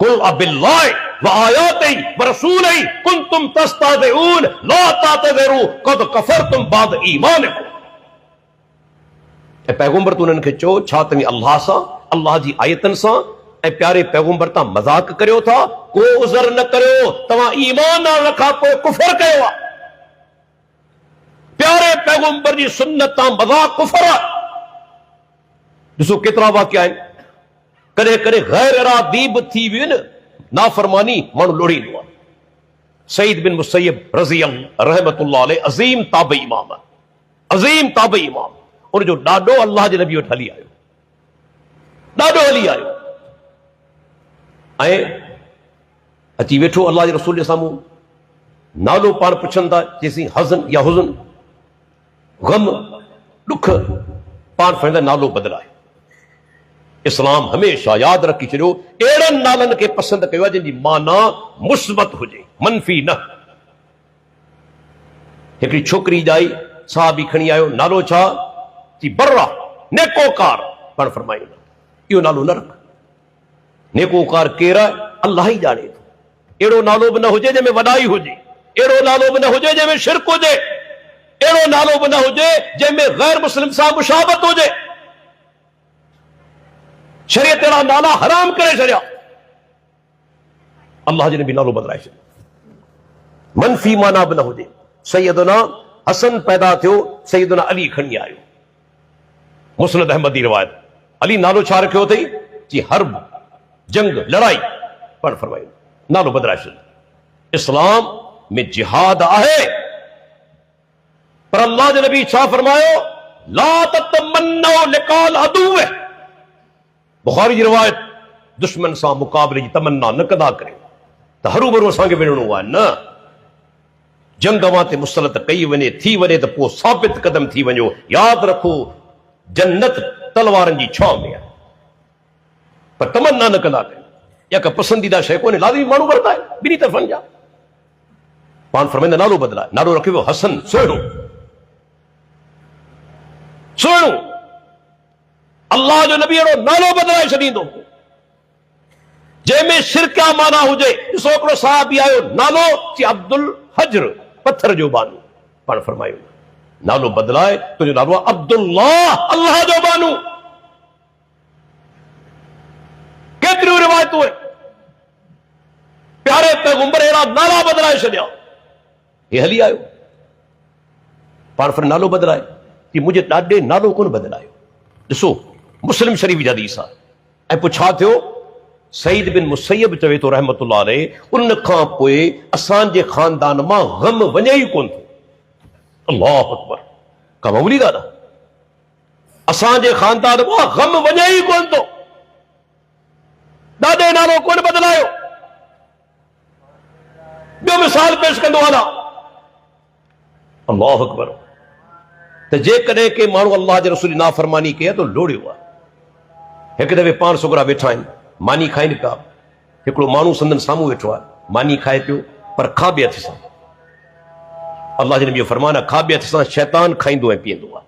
कुल अबिल्लाहि व आयातिही व रसूलिही कुंतुम तस्तहज़िऊन ला तातज़िरू क़द कफ़रतुम बाद ईमानिकुम। ऐं पैगंबर तूं उन्हनि खे चओ, छा तव्हां अल्लाह सां, अल्लाह जी आयतनि सां ऐं प्यारे पैगंबर तां मज़ाक़ करियो था? को उज़र न करियो, तव्हां ईमान आणण खां पोइ कुफर कयो आहे। प्यारे पैगंबर जी सुन्नत तां मज़ाक़ कुफर आहे। ॾिसो केतिरा वाक़िया आहिनि। कॾहिं कॾहिं गैर इरादी बि थी वई न नाफ़रमानी, माण्हू लोड़ींदो आहे। सईद बिन मुसय्यब रज़ी अल्लाह रहमतुल्लाह अलैह अज़ीम ताबई इमाम, अज़ीम ताबई इमाम, उनजो ॾाढो अल्लाह जे नबी वटि हली आयो, ॾाढो हली आयो ऐं अची वेठो अल्लाह जे रसूल जे साम्हूं। नालो पाण पुछनि था, चएसि हज़न या हुज़न, गम, दुख, पाण फरमाईंदा नालो बदिलाए। इस्लाम हमेशा यादि रखी छॾियो, अहिड़नि नालनि खे पसंदि कयो आहे जंहिंजी माना मुस्बत हुजे, मनफ़ी न। हिकिड़ी छोकिरी ॼाई, साहबी खणी आयो, नालो छा? चई बर्रा, नेकोकार। पाण फरमाईंदा इहो नालो न रख। नेकोकार केरु आहे? अल्लाह ई ॼाणे थो। अहिड़ो नालो बि न हुजे जंहिंमें वॾाई हुजे, अहिड़ो नालो बि न हुजे जंहिंमें शिरक हुजे, अहिड़ो नालो बि न हुजे जंहिंमें गैर मुस्लिम सां मुशाबत हुजे। शरीयत अहिड़ा नाला हराम करे छॾिया। अल्लाह जे नबी नालो बदिलाए छॾियो, मनफ़ी माना बि न हुजे। सैयदना हसन पैदा थियो, सैयदना अली खणी आयो, मुस्नद अहमदी रिवायत। अली नालो छा रखियो अथई? जी हर्ब, जंग, लड़ाई। पण फरमायो नालो बदिलाए छॾियो। इस्लाम में जिहाद आहे, पर अल्लाह जे नबी छा फरमायो? ला ततमन्नौ लिक़ाल अदुव। बुखारी जी रिवायत, दुश्मन सां मुक़ाबले जी तमन्ना न कंदा करियो त हरूभरू असांखे विढ़णो आहे। न, जंग ते मुसलत कई वञे थी वञे त पोइ साबित कदम थी वञो। यादि रखो जन्नत तलवारनि जी छांव में आहे, पर तमन्ना न कंदा कयो। या का पसंदीदा शइ कोन्हे, लाज़मी माण्हू वरता आहिनि ॿिन्ही तरफ़नि जा। पाण फरमाईंदा नालो बदिलाए, नालो रखियो हसन, सुहिणो सुहिणो। अल्लाह जो नबी अहिड़ो नालो बदिलाए छॾींदो जंहिंमें शिरकिया माना हुजे। ॾिसो हिकिड़ो साहबी आयो, नालो चई अब्दुल हजर, पत्थर जो बानू। पाण फरमायो नालो बदिलाए, तुंहिंजो नालो आहे अब्दुल्लाह, अल्लाह जो बानू। केतिरियूं रिवायतूं आहिनि, प्यारे पैगंबर अहिड़ा नाला बदिलाए छॾिया। हे हली आयो, पाण फिर नालो बदिलाए कि मुंहिंजे ॾाॾे नालो कोन बदिलायो। ॾिसो मुस्लिम शरीफ़ जी हदीस आहे। ऐं पोइ छा थियो, सईद बिन मुसैयब चवे थो रहमतुल्लाह अलैह, उन खां पोइ असांजे खानदान मां गम वञे ई कोन थो। अल्लाह अकबर, का मामूली ॻाल्हि आहे? असांजे खानदान मां गम वञे ई कोन थो। ॾाॾे नालो कोन बदिलायो। ॿियो मिसाल पेश कंदो आला, अल्लाह अकबर, त जेकॾहिं के माण्हू अल्लाह जे रसूल जी नाफ़रमानी कए त लोड़ियो आहे। हिकु दफ़े पाण छोकिरा वेठा आहिनि, मानी खाइनि पिया। हिकिड़ो माण्हू संदन साम्हूं वेठो आहे, मानी खाए पियो, पर खाॿे हथ सां। अल्लाह जे नबी जो फरमान आहे, खाॿे हथ सां शैतान खाईंदो ऐं पीअंदो आहे।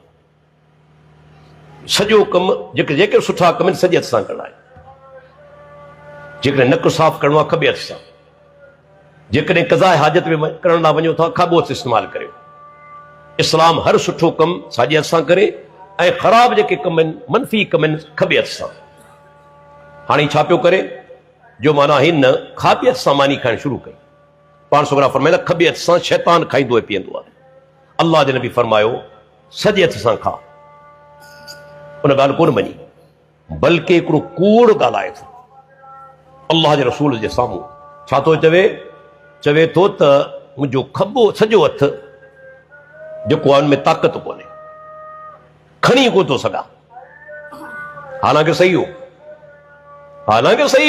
सॼो कमु जेके सुठा कम आहिनि सॼे हथ सां करणा आहिनि। जेकॾहिं नक साफ़ करणो आहे खॿे हथ सां, जेकॾहिं क़ज़ाए हाजत में करण लाइ वञो था खाॿो हथ इस्तेमालु करियो। इस्लाम हर सुठो कमु साॼे हथ सां करे ऐं ख़राब जेके कम आहिनि, मनफ़ी कम आहिनि, खॿे हथ सां। हाणे छा पियो करे, जो माना हिन खाॿे हथ सां मानी खाइण शुरू कई। पाण छोकिरा फरमाईंदा खॿे हथ सां शैतान खाईंदो ऐं पीअंदो आहे। अल्लाह जे नबी फरमायो सॼे हथ सां खा। उन ॻाल्हि कोन मञी, बल्कि हिकिड़ो कूड़ ॻाल्हाए थो अल्लाह जे रसूल जे साम्हूं। छा थो चवे थो त मुंहिंजो खॿो सॼो हथ जेको आहे उनमें ताक़त कोन्हे, खणी कोन थो सघां। हालांकि सही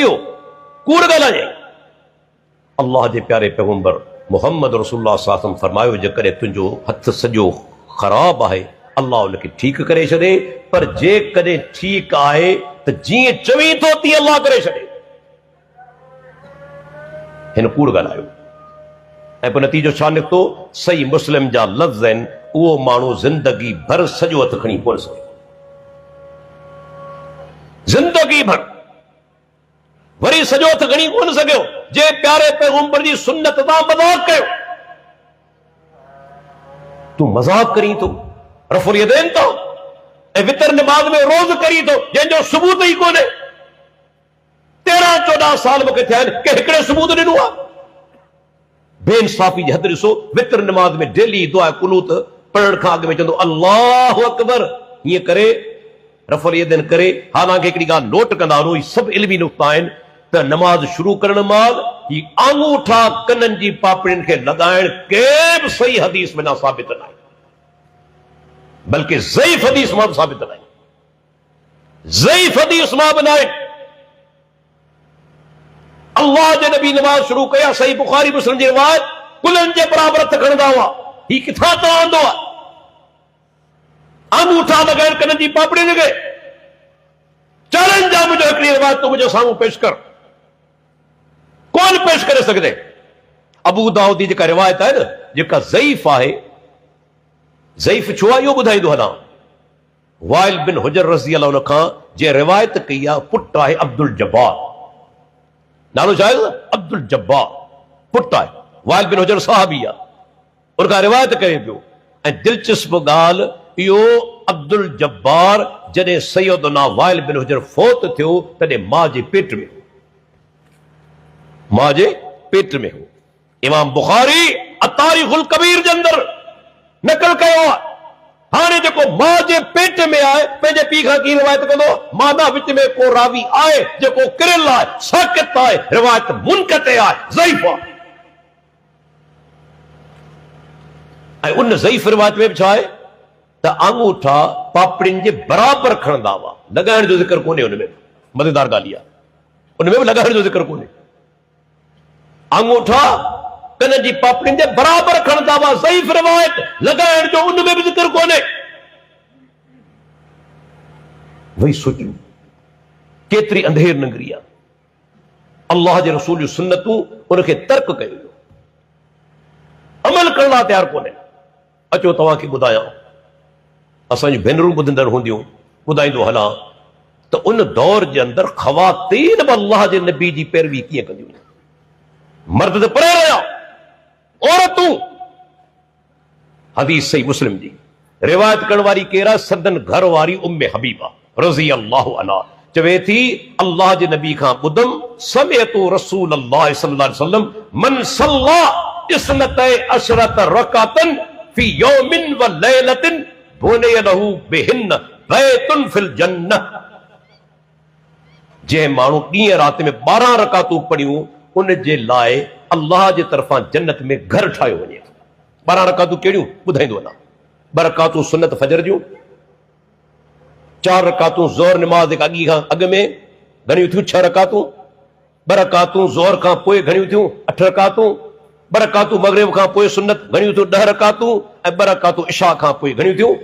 हो, कूड़ ॻाल्हाए। अल्लाह जे प्यारे पैगंबर मुहम्मद रसूलुल्लाह सल्लल्लाहु अलैहि वसल्लम फरमायो, जेकॾहिं तुंहिंजो हथ सॼो ख़राब आहे अल्लाह उनखे ठीकु करे छॾे, पर जेकॾहिं ठीकु आहे त जीअं चवी थो तीअं अल्लाह करे छॾे। हिन कूड़ ॻाल्हायो ऐं पोइ नतीजो छा निकितो, सही मुस्लिम जा लफ़्ज़ आहिनि, उहो माण्हू ज़िंदगी भर सॼो हथ खणी कोन सघे। ज़िंदगी भर वरी सॼो हथ खणी कोन सघियो। जे प्यारे पैगंबर जी सुन्नत तां मज़ाक कयो, तूं मज़ाक करी थो, रफ़ुल यदैन था ऐं वितर नमाज़ में रोज़ करी थो, जंहिंजो सबूत ई कोन्हे। 13-14 साल मूंखे थिया आहिनि, के हिकिड़े सबूत ॾिनो आहे? बेइंसाफ़ी जी हद ॾिसो। वितर नमाज़ में डेली दुआ कुनूत पढ़ण खां अॻु में चवंदो अल्लाहु अकबर, हीअं करे रफ़ुल यदैन करे। हालांकि हिकिड़ी ॻाल्हि नोट कंदा वञो, सभु इल्मी नुक़्ता आहिनि त नमाज़ शुरू करण महिल ही आंगूठा कननि जी पापड़ियुनि खे लॻाइण कंहिं बि सही हदीस में न साबित न आहे, बल्कि ज़ईफ़ हदीस मां बि साबित न आहे। ज़ईफ़ हदीस मां बि न आहे। अल्लाह जे नबी नमाज शुरू कया, सही बुखारी मुस्लिम जी रिवायत, कुलनि जे बराबर हथ खणंदा हुआ। ही किथां तव्हांदो आहे? आंगूठा लॻाइण कननि जी पापड़ियुनि खे। चैलेंज आहे मुंहिंजो, हिकिड़ी रिवायत तूं मुंहिंजे साम्हूं पेश कर। कोन पेश करे सघंदे। अबू दाऊद जी जेका रिवायत आहे न, जेका ज़ईफ़ आहे, ज़ईफ़ छो आहे इहो ॿुधाईंदो हलां। वाइल बिन हुजर रज़ी अल्लाह अन्हु खां जे रिवायत कई आहे, पुटु आहे अब्दुल जब्बार। नालो छा आहे? अब्दुल जब्बार पुटु आहे। वाइल बिन हुजर सहाबी आहे, उनखां रिवायत करे पियो। ऐं दिलचस्प ॻाल्हि इहो, अब्दुल जब्बार जॾहिं सैयदना वाइल बिन हुजर फौत थियो तॾहिं मां जे पेट में हो। इमाम बुखारी अतारीख़ुल कबीर जे अंदरि नकल कयो आहे। हाणे जेको मां जे पेट में आहे, पंहिंजे पीउ खां कीअं रिवायत कंदो? माना विच में को रावी आहे जेको किरियल आहे, साक़ित आहे, रिवायत मुनक़ते आहे, ज़ईफ़ आहे। ऐं उन ज़ईफ़ रिवायत में बि छा आहे त आंगूठा पापड़ियुनि जे बराबर खणंदा हुआ। लॻाइण जो ज़िक्र कोन्हे उनमें, मज़ेदार ॻाल्हि आहे, उनमें बि लॻाइण जो ज़िक्र कोन्हे। आंगूठा कन जी पापड़ियुनि जे बराबरि खणंदा हुआ। ज़ईफ़ रिवायत लॻाइण जो उन में बि ज़िक्र कोन्हे। वही सोचियो केतिरी अंधेर नगरी आहे। अल्लाह जे रसूल जूं सुन्नतूं उनखे तर्क कयो, अमल करण लाइ तयार कोन्हे। अचो तव्हांखे ॿुधायां, असांजी भेनरूं ॿुधंदड़ हूंदियूं, ॿुधाईंदो हलां त उन दौर जे अंदरि ख़वातीन बि अल्लाह जे नबी जी पैरवी कीअं कंदियूं। मर्द त परे रहिया, औरतूं। हदीस सही मुस्लिम जी रिवायत करण वारी केरु आहे? सदन घर वारी उम्मे हबीबा रज़ी अल्लाहु अन्हा चवे थी, अल्लाह जे नबी खां ॿुधम, समिअतु रसूल अल्लाह सल्लल्लाहु अलैहि वसल्लम मन सल्ला इस्नतै अशरत रकातन फी यौमिन व लैलतिन बुनिय लहू बिहिन बैतुन फिल जन्नह। जंहिं माण्हू ॾींहं राति में 12 रकातूं पढ़ियूं, उन जे लाइ अल्लाह जे तरफ़ां जन्नत में घर ठाहियो वञे। 12 रकातूं कहिड़ियूं ॿुधाईंदो अञा। 2 रकातूं सुन्नत फजर जूं, 4 रकातूं ज़ोहर निमाज़ अॻु में घणियूं थियूं 6 रकातूं, 2 रकातूं ज़ोहर खां पोइ घणियूं थियूं 8 रकातूं, 2 रकातूं मग़रिब खां पोइ सुन्नत घणियूं थियूं 10 रकातूं, ऐं 2 रकातूं इशा खां पोइ घणियूं थियूं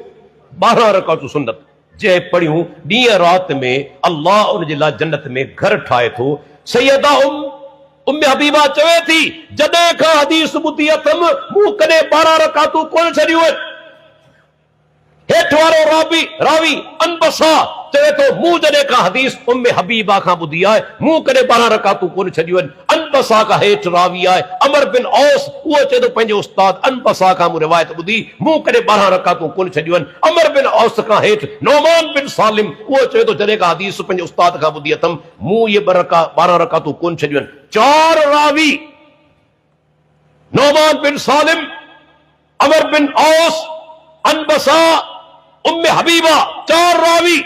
12 रकातूं सुन्नत। जंहिं पढ़ियूं ॾींहं राति में अल्लाह उन जे लाइ जन्नत में घर ठाहे थो। सैयदा उम्मे हबीबा चवे थी, जॾहिं खां हदीस ॿुधी अथमि मूं कॾहिं 12 रकातूं कोन छॾियूं आहिनि। हेठि वारो रावी अनबसा चवे थो, मूं जॾहिं खां हदीस उम्मे हबीबा खां ॿुधी आहे मूं कॾहिं 12 रकातूं कोन छॾियूं आहिनि। अनबसा खां हेठि रावी आहे अमर बिन औस, उहो चए थो पंहिंजे उस्ताद अनबसा खां मूं रिवायत ॿुधी, मूं कॾहिं 12 रकातूं कोन छॾियूं आहिनि। अमर बिन औस खां हेठि नौमान बिन सालिम, उहो चए थो जॾहिं खां हदीस पंहिंजे उस्ताद खां ॿुधी अथमि मूं इहे 12 रकातूं कोन छॾियूं आहिनि। 4 रावी नौमान बिन सालिम, अमर बिन औस, अनबसा, उम्मे हबीबा, 4 रावी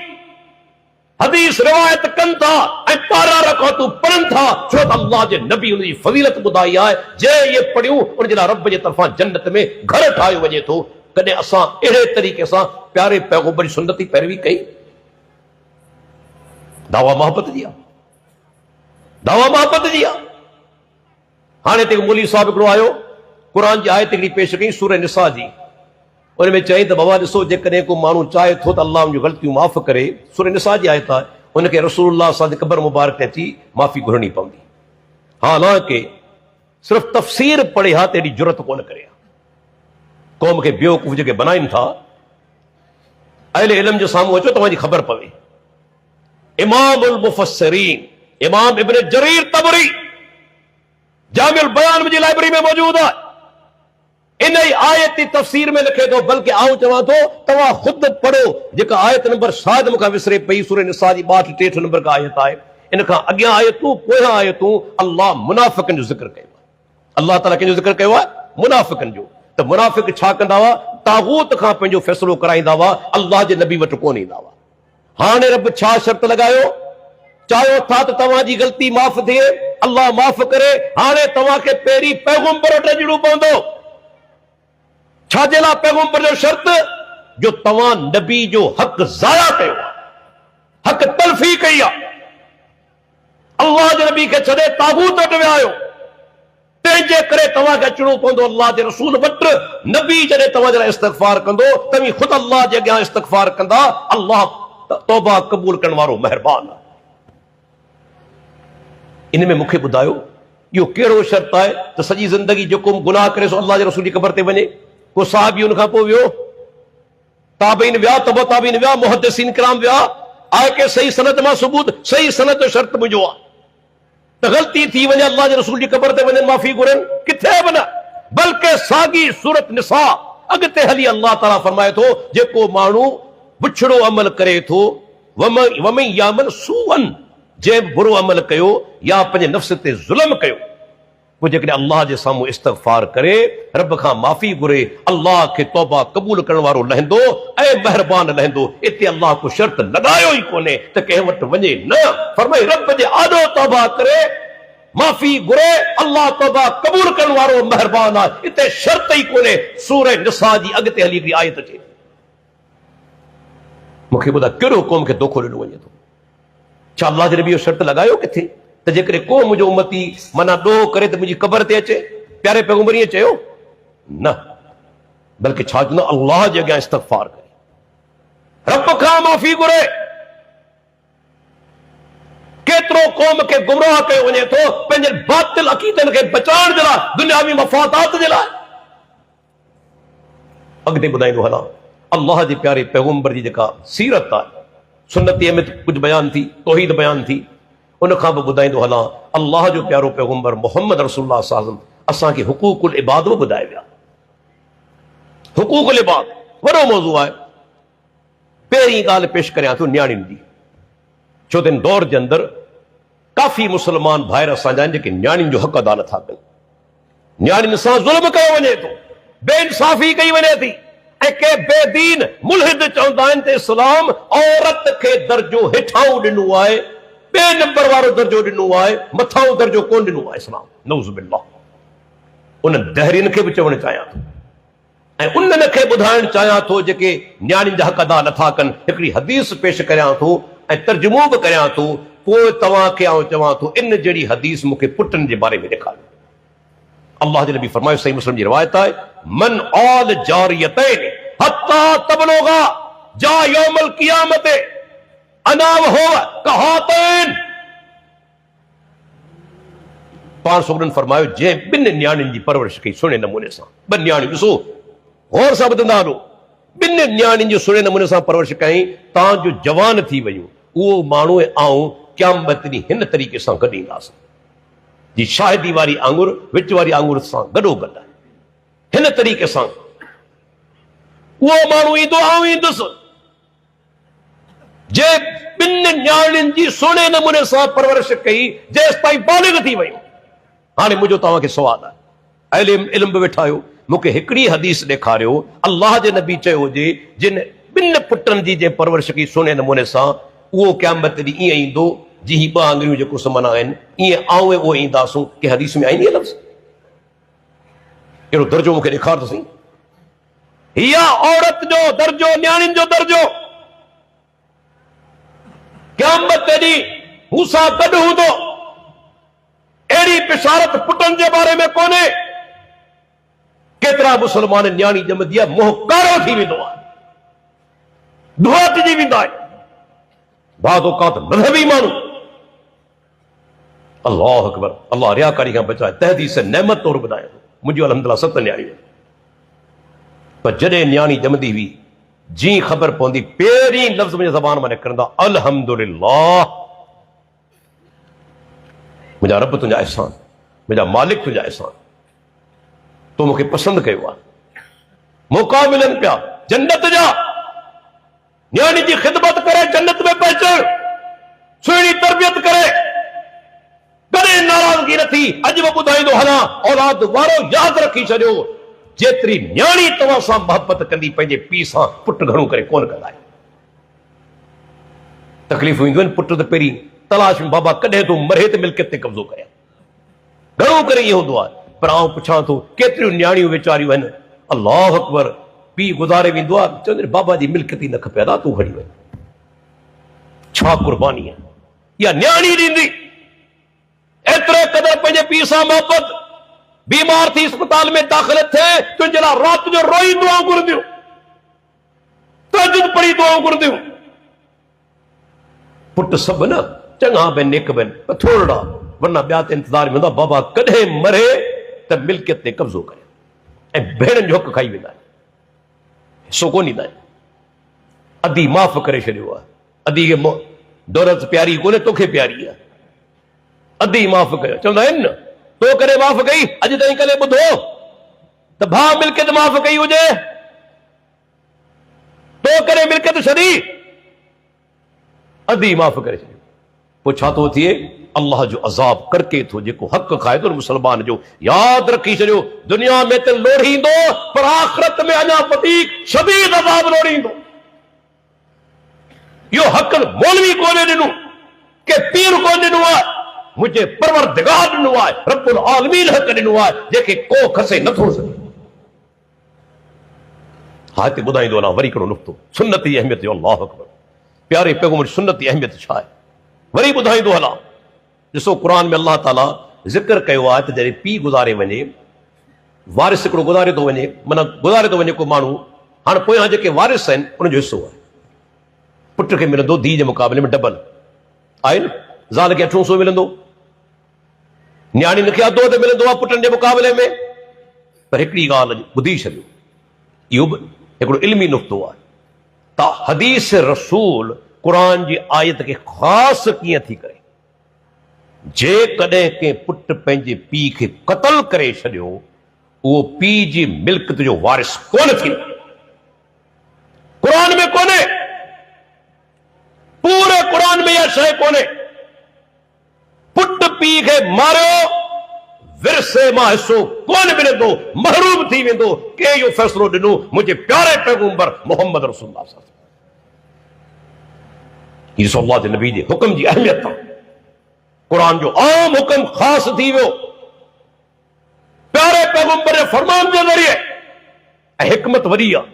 हदीस रिवायत कनि था ऐं 12 रकातूं पढ़नि था, छो त अल्लाह जे नबी उन जी फज़ीलत ॿुधाई आहे। जंहिं इहे पढ़ियूं उन जे लाइ रब जे तरफ़ां जन्नत में घर ठाहियो वञे थो। कॾहिं असां अहिड़े तरीक़े सां प्यारे पैगंबर जी सुन्नत जी पैरवी कई? दावा मोहब्बत जी आहे, दावा मोहब्बत जी आहे। हाणे हिते मौलवी साहिब हिकिड़ो आयो, क़ुर जी आयत हिकिड़ी पेश कई सूरह निसा जी। उन में चई त बाबा ॾिसो, जेकॾहिं को माण्हू चाहे थो त अल्लाह जूं ग़लतियूं माफ़ करे, सूरह निसा जी आयत आहे, उनखे रसूलुल्लाह सां क़ब्र मुबारक ते अची माफ़ी घुरणी पवंदी। हालांकि सिर्फ़ तफ़सीर पढ़े हा त एॾी जुरत कोन करे। क़ौम खे बेवकूफ़ जेके बनाइनि था, अहले इल्म जे साम्हूं अचो तव्हांजी ख़बर पवे। इमामुल मुफ़स्सिरीन इमाम इब्न जरीर तबरी जामिउल बयान मुंहिंजी लाइब्रेरी में मौजूद आहे। इन आयत जी तफ़सीर में लिखे थो, बल्कि आऊं चवां थो तव्हां ख़ुदि पढ़ो। जेका आयत नंबर शायदि मूंखां विसरे पई, सूरह निसा जी 62-63 नंबर का आयत आहे। इन खां अॻियां आयतूं पोयां आयतूं अल्लाह मुनाफ़िक़नि जो ज़िक्र कयो आहे। अल्लाह ताला कंहिंजो ज़िक्र कयो आहे? मुनाफ़िक़नि जो। त मुनाफ़िक़ छा कंदा हुआ? तागूत खां पंहिंजो फ़ैसिलो कराईंदा हुआ, अल्लाह जे नबी वटि कोन ईंदा हुआ। हाणे रब छा शर्त लॻायो? चाहियो था त तव्हांजी ग़लती माफ़ थिए, अल्लाह माफ़ करे। हाणे तव्हांखे पहिरीं पैगंबर वटि अचिणो पवंदो। छाजे लाइ पैगंबर जो शर्त? जो तव्हां नबी जो हक़ ज़ाया कयो, हक़ तलफ़ी कई आहे, अल्लाह जे नबी खे छॾे तागूत वटि विया आहियो। तंहिंजे करे तव्हांखे अचिणो पवंदो अल्लाह जे रसूल वटि। नबी जॾहिं तव्हांजे लाइ इस्तग़फ़ार कंदो, तव्हीं ख़ुदि अल्लाह जे अॻियां इस्तग़फ़ार कंदा, अल्लाह तौबा क़बूल करण वारो महिरबान आहे। इन में मूंखे ॿुधायो, इहो कहिड़ो शर्त आहे त सॼी ज़िंदगी जेको गुनाह करे सो अल्लाह जे रसूल जी क़बर ते वञे? को साहबी उन खां पोइ वियो, ताबीन विया, तबो ताबीन विया, मुहद्दिसीन किराम विया, आहे के सही सनद मां सबूत? सही सनद जो शर्त मुंहिंजो आहे त ग़लती थी वञे अल्लाह जे रसूल जी क़बर ते वञनि, माफ़ी घुरनि, किथे बि न। बल्कि साॻी सूरत निसा अॻिते हली अल्लाह ताला फरमाए थो, जेको माण्हू बुछड़ो अमल करे थो, वमन यामल सूअन, जंहिं बुरो अमल कयो या पंहिंजे नफ़्स ते ज़ुल्म कयो, पोइ जेकॾहिं अल्लाह जे साम्हूं इस्तग़फ़ार करे, रब खां माफ़ी घुरे, अल्लाह खे तौबा क़बूल करण वारो लहंदो ऐं महिरबान लहंदो। इते अल्लाह को शर्त लॻायो ई कोन्हे त कंहिं वटि वञे न। फरमाई रब जे आॾो तौबा करे, माफ़ी घुरे, अल्लाह तौबा क़बूल करण वारो महिरबान आहे। इते शर्त ई कोन्हे। सूरह निसा जी अॻिते हली हिकिड़ी आयत अचे। मूंखे ॿुधा कहिड़ो क़ौम खे धोखो ॾिनो वञे थो? छा अल्लाह जे नबी जो शर्त लॻायो किथे त जेकॾहिं को मुंहिंजो उम्मती माना ॾोह करे त मुंहिंजी क़बर ते अचे? प्यारे पैगंबर ईअं चयो न, बल्कि छा चवंदो अल्लाह जे अॻियां इस्तग़फ़ार करे, रब खां माफ़ी घुरे। केतिरो क़ौम खे गुमराह कयो वञे थो पंहिंजे बातिल अक़ीदनि खे बचाइण जे लाइ, दुनियावी मफ़ादात जे लाइ। अॻिते ॿुधाईंदो हलां अल्लाह जे प्यारे पैगंबर जी जेका सीरत आहे, सुन्नतीअ में कुझु बयान थी, तौहीद बयान थी, उन खां बि ॿुधाईंदो हलां अल्लाह जो प्यारो पैगंबर मोहम्मद रसूलुल्लाह सल्लल्लाहु अलैहि वसल्लम असांखे हुकूकुल इबाद बि ॿुधाए विया। हुकूकुल इबाद वॾो मौज़ू आहे। पहिरीं ॻाल्हि पेश करियां थो न्याणियुनि जी, छो त इन दौर जे अंदरि काफ़ी मुस्लमान भाइर असांजा आहिनि जेके न्याणियुनि जो हक़ अदा नथा कनि। न्याणियुनि सां ज़ुल्म कयो वञे थो, बेइंसाफ़ी कई वञे थी, ऐं के बेदीन मुल्हिद चवंदा आहिनि त इस्लाम औरत खे दर्जो हेठां ॾिनो आहे, ॿे नंबर वारो दर्जो ॾिनो आहे, मथां दर्जो कोन ॾिनो आहे इस्लाम, नऊज़ बिल्लाह। उन दहरियुनि खे बि चवणु चाहियां थो ऐं उन्हनि खे ॿुधाइणु चाहियां थो जेके न्याणियुनि जा हक़ अदा नथा कनि। हिकिड़ी हदीस पेश करियां थो ऐं तर्जुमो बि करियां थो, पोइ तव्हांखे आउं चवां थो इन जहिड़ी हदीस मूंखे पुटनि जे बारे में ॾेखारियो। अल्लाह जे नबी फरमायो, सही मुस्लिम जी रिवायत आहे, मन आल जारियतैन हत्ता तबलुगा जा यौमल क़ियामत अना वहुव कहातैन। पाण सोगरन फरमायो, जंहिं ॿिनि न्याणियुनि जी परवरिश कई सुहिणे नमूने सां, ॿ न्याणियूं ॾिसो गौर सां ॿुधंदा हलो, ॿिनि न्याणियुनि जी सुहिणे नमूने सां परवरिश कई, तव्हांजो जवान थी वयूं, उहो माण्हू ऐं आऊं क़यामत ॾींहुं हिन तरीक़े सां गॾु ईंदासीं, जी शाहिदी वारी आंगुर विच वारी आंगुर सां गॾो गॾु आहे, हिन तरीक़े सां उहो माण्हू ईंदो, आऊं ईंदुसि। जे ॿिनि न्याणियुनि जी सुहिणे नमूने सां परवरिश कई जेसि ताईं बालिग़ थी वयूं। हाणे मुंहिंजो तव्हांखे सुवाल आहे, इल्म बि वेठा आहियो, मूंखे हिकिड़ी हदीस ॾेखारियो अल्लाह जे नबी चयो हुजे जिन ॿिनि पुटनि जी जे परवरिश कई सुहिणे नमूने सां, उहो क़यामत ॾींहुं ईअं ईंदो जीअं ॿ आङुरियूं जेको समाना आहिनि, ईअं आऊं उहो ईंदासूं। के हदीस में आई लफ़्ज़ अहिड़ो दर्जो मूंखे ॾेखार त सही। हीअ औरत जो दर्जो, न्याणियुनि जो दर्जो क़यामत ॾींहुं मूंसां गॾु हूंदो। अहिड़ी बिशारत पुटनि जे बारे में कोन्हे। केतिरा मुस्लमान न्याणी ॼमंदी आहे, मोह कारो थी वेंदो आहे, दुआतिजी वेंदा आहिनि, बाज़ औक़ात मज़हबी माण्हू। अल्लाह अकबर, अल्लाह रियाकारी खां बचाए। तहदीस नेमत तौर ॿुधायां थो, मुंहिंजूं अल्हम्दुलिल्लाह 7 न्याणियूं, पर जॾहिं न्याणी ॼमंदी हुई, जीअं ख़बर पवंदी, पहिरीं लफ़्ज़ मुंहिंजे ज़बान मां निकिरंदा अल्हम्दुलिल्लाह, मुंहिंजा रब तुंहिंजा एहसान, मुंहिंजा मालिक तुंहिंजा एहसान, तो मूंखे पसंदि कयो आहे, मौक़ा मिलनि पिया जन्नत जा, न्याणी जी ख़िदमत करे जन्नत में पहुचण, सुहिणी तरबियत करे, कॾहिं नाराज़गी न थी। अॼु बि ॿुधाईंदो हलां, औलाद वारो यादि रखी छॾियो, जेतिरी न्याणी तव्हां सां मोहबत कंदी पंहिंजे पीउ सां, पुट घणो करे कोन कंदा आहिनि। तकलीफ़ूं ईंदियूं आहिनि, पुट त पहिरीं तलाश में, बाबा कॾहिं तूं मरे त मिल्कियत ते कब्ज़ो कयां, घणो करे इहो हूंदो आहे। पर आउं पुछां थो, केतिरियूं न्याणियूं वीचारियूं आहिनि, अल्लाह अकबर, पीउ गुज़ारे वेंदो आहे, चवंदे बाबा जी मिल्कियत ई न खपे, अदा तूं खणी वञ, छा कुर्बानी आहे इहा न्याणी ॾींदी। एतिरे क़दुरु पंहिंजे पीउ सां मोहबत, बीमार थी अस्पताल में दाख़िल थिए, तुंहिंजे लाइ राति जो रोई दुआऊं घुरंदियूं, तहज्जुद पढ़ी दुआऊं घुरंदियूं। पुट सभु न चङा बि नेक बि, पर थोरा, वरना ॿिया त इंतज़ार में हूंदा, बाबा कॾहिं मरे त मिल्कियत ते कब्ज़ो करे, ऐं भेणनि जो हक़ खाई वेंदा आहिनि, हिसो कोन ॾींदा आहिनि। अधी माफ़ करे छॾियो आहे, अधी खे दौलत प्यारी कोन्हे, तोखे प्यारी आहे, अधी माफ़ कयो। चवंदा आहिनि न, तो करे माफ़ कई, अॼु ताईं कॾहिं ॿुधो त भाउ मिल्कियत माफ़ कई हुजे, तो करे मिल्कियत छॾी, अधी माफ़ करे छॾियो। पोइ छा थो थिए, अल्लाह जो अज़ाब करके थो, जेको हक़ खाए थो मुस्लमान जो, यादि रखी छॾियो, दुनिया में त लोढ़ींदो, पर आख़िरत में अञा वधीक शदीद अज़ाब लोढ़ींदो। इहो हक़ मौलवी कोन्हे ॾिनो, के पीर कोन ॾिनो आहे, मुंहिंजे परवरदिगार ॾिनो आहे, रब्बुल आलमीन हक़ ॾिनो आहे, जेके को खसे नथो सघे। हा, हिते ॿुधाईंदो वञा वरी हिकिड़ो नुक़्तो, सुन्नत जी अहमियत जो। अल्लाह अकबर, प्यारे पैगंबर सुन्नत जी अहमियत छा आहे, वरी ॿुधाईंदो हलां। ॾिसो, क़ुरान में अल्लाह ताला ज़िक्र कयो आहे त जॾहिं पीउ गुज़ारे वञे वारिस हिकिड़ो गुज़ारे थो वञे, माना गुज़ारे थो वञे को माण्हू, हाणे पोयां जेके वारिस आहिनि उनजो हिसो आहे, पुट खे मिलंदो धीउ जे मुक़ाबले में डबल आहे न, ज़ाल खे 800 मिलंदो, न्याणी खे अधो अधु मिलंदो आहे पुटनि जे मुक़ाबले में। पर हिकिड़ी ॻाल्हि ॿुधी छॾियो, इहो बि हिकिड़ो इल्मी नुक़्तो आहे त हदीस रसूल क़ुरान जी आयत खे ख़ासि कीअं थी करे, जेकॾहिं कंहिं पुट पंहिंजे पीउ खे क़त्ल करे छॾियो, उहो पीउ जी मिल्कियत जो वारिस कोन थींदो। क़ुरान में कोन्हे, पूरे क़ुरान में इहा शइ कोन्हे। पुट पीउ खे मारियो, विरसे मां हिसो कोन मिलंदो, महरूम थी वेंदो। के इहो फ़ैसिलो ॾिनो? मुंहिंजे प्यारे पैगंबर मोहम्मद रसूलुल्लाह सल्लल्लाहु अलैहि वसल्लम। अल्लाह जे नबी जे हुक्म जी अहमियत आहे। क़ुरान जो आम हुक्म ख़ासि थी वियो प्यारे पैगंबर जे फरमान जे ज़रिए। ऐं हिकमत वॾी आहे।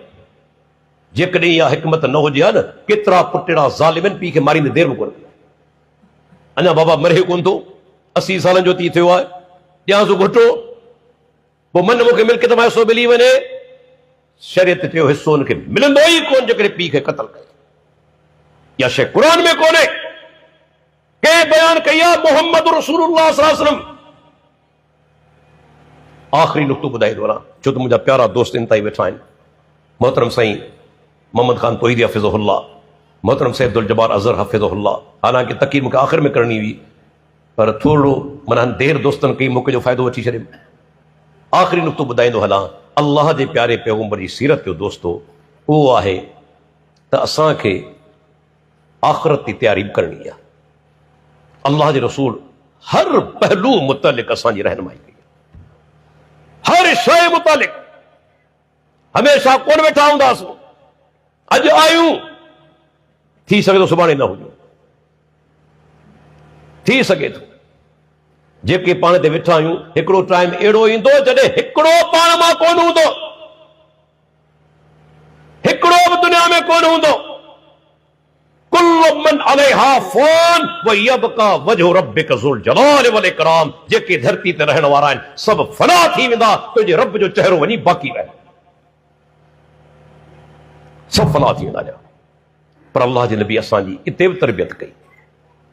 जेकॾहिं इहा हिकमत न हुजे हा न, केतिरा पुटड़ा ज़ालिमनि पीउ खे मारींदे देर बि कोन कई। अञा बाबा मरे कोन थो, 80 सालनि जो थी थियो आहे, ॼाणसो घुटो, पोइ मन मूंखे मिल्कियत मां हिसो मिली वञे, शरीयत चयो हिसो हुनखे मिलंदो ई कोन जेकॾहिं पीउ खे क़त्ल कयो। इहा शइ क़ुरान में कोन्हे, कंहिं बयान कई आहे मोहम्मद रसूलुल्लाह सल्लल्लाहु अलैहि वसल्लम। आख़िरी नुक़्तो ॿुधाए थो वञा, छो त मुंहिंजा प्यारा दोस्त इन ताईं वेठा आहिनि। मोहतरम साईं मोहम्मद ख़ान तौहीदी हफ़िज़हुल्लाह, मोहतरम सैयद अब्दुल जब्बार अज़हर हफ़िज़हुल्लाह। हालांकि तक़रीर मूंखे आख़िर में करणी हुई, पर थोरो माना देर दोस्तनि कई, मौक़े जो फ़ाइदो वठी छॾियो। आख़िरी नुक़्तो ॿुधाईंदो हलां, अल्लाह जे प्यारे पैगंबर जी सीरत जो दोस्तो, उहो आहे त असांखे आख़िरत जी तयारी बि करणी आहे। अल्लाह जे रसूल हर पहलू मुतलिक़ असांजी रहनुमाई कई, हर शइ मुतालिक। हमेशा कोन वेठा हूंदासीं, अॼु आयूं, थी सघे थो सुभाणे न हुजूं, थी सघे थो जेके पाण ते वेठा आहियूं, हिकिड़ो टाइम अहिड़ो ईंदो जॾहिं हिकिड़ो पाण मां कोन हूंदो, हिकिड़ो बि दुनिया में कोन हूंदो। कुल्लु मन अलैहा फ़ान व यबका वजहु रब्बिका ज़ुल जलाल वल इकराम। जेके धरती ते रहण वारा आहिनि सभु फना थी वेंदा, तुंहिंजे रब जो चहिरो वञी बाक़ी रहे, सभु फना थी वेंदा। पर अल्लाह जे नबी असांजी इते बि तरबियत कई।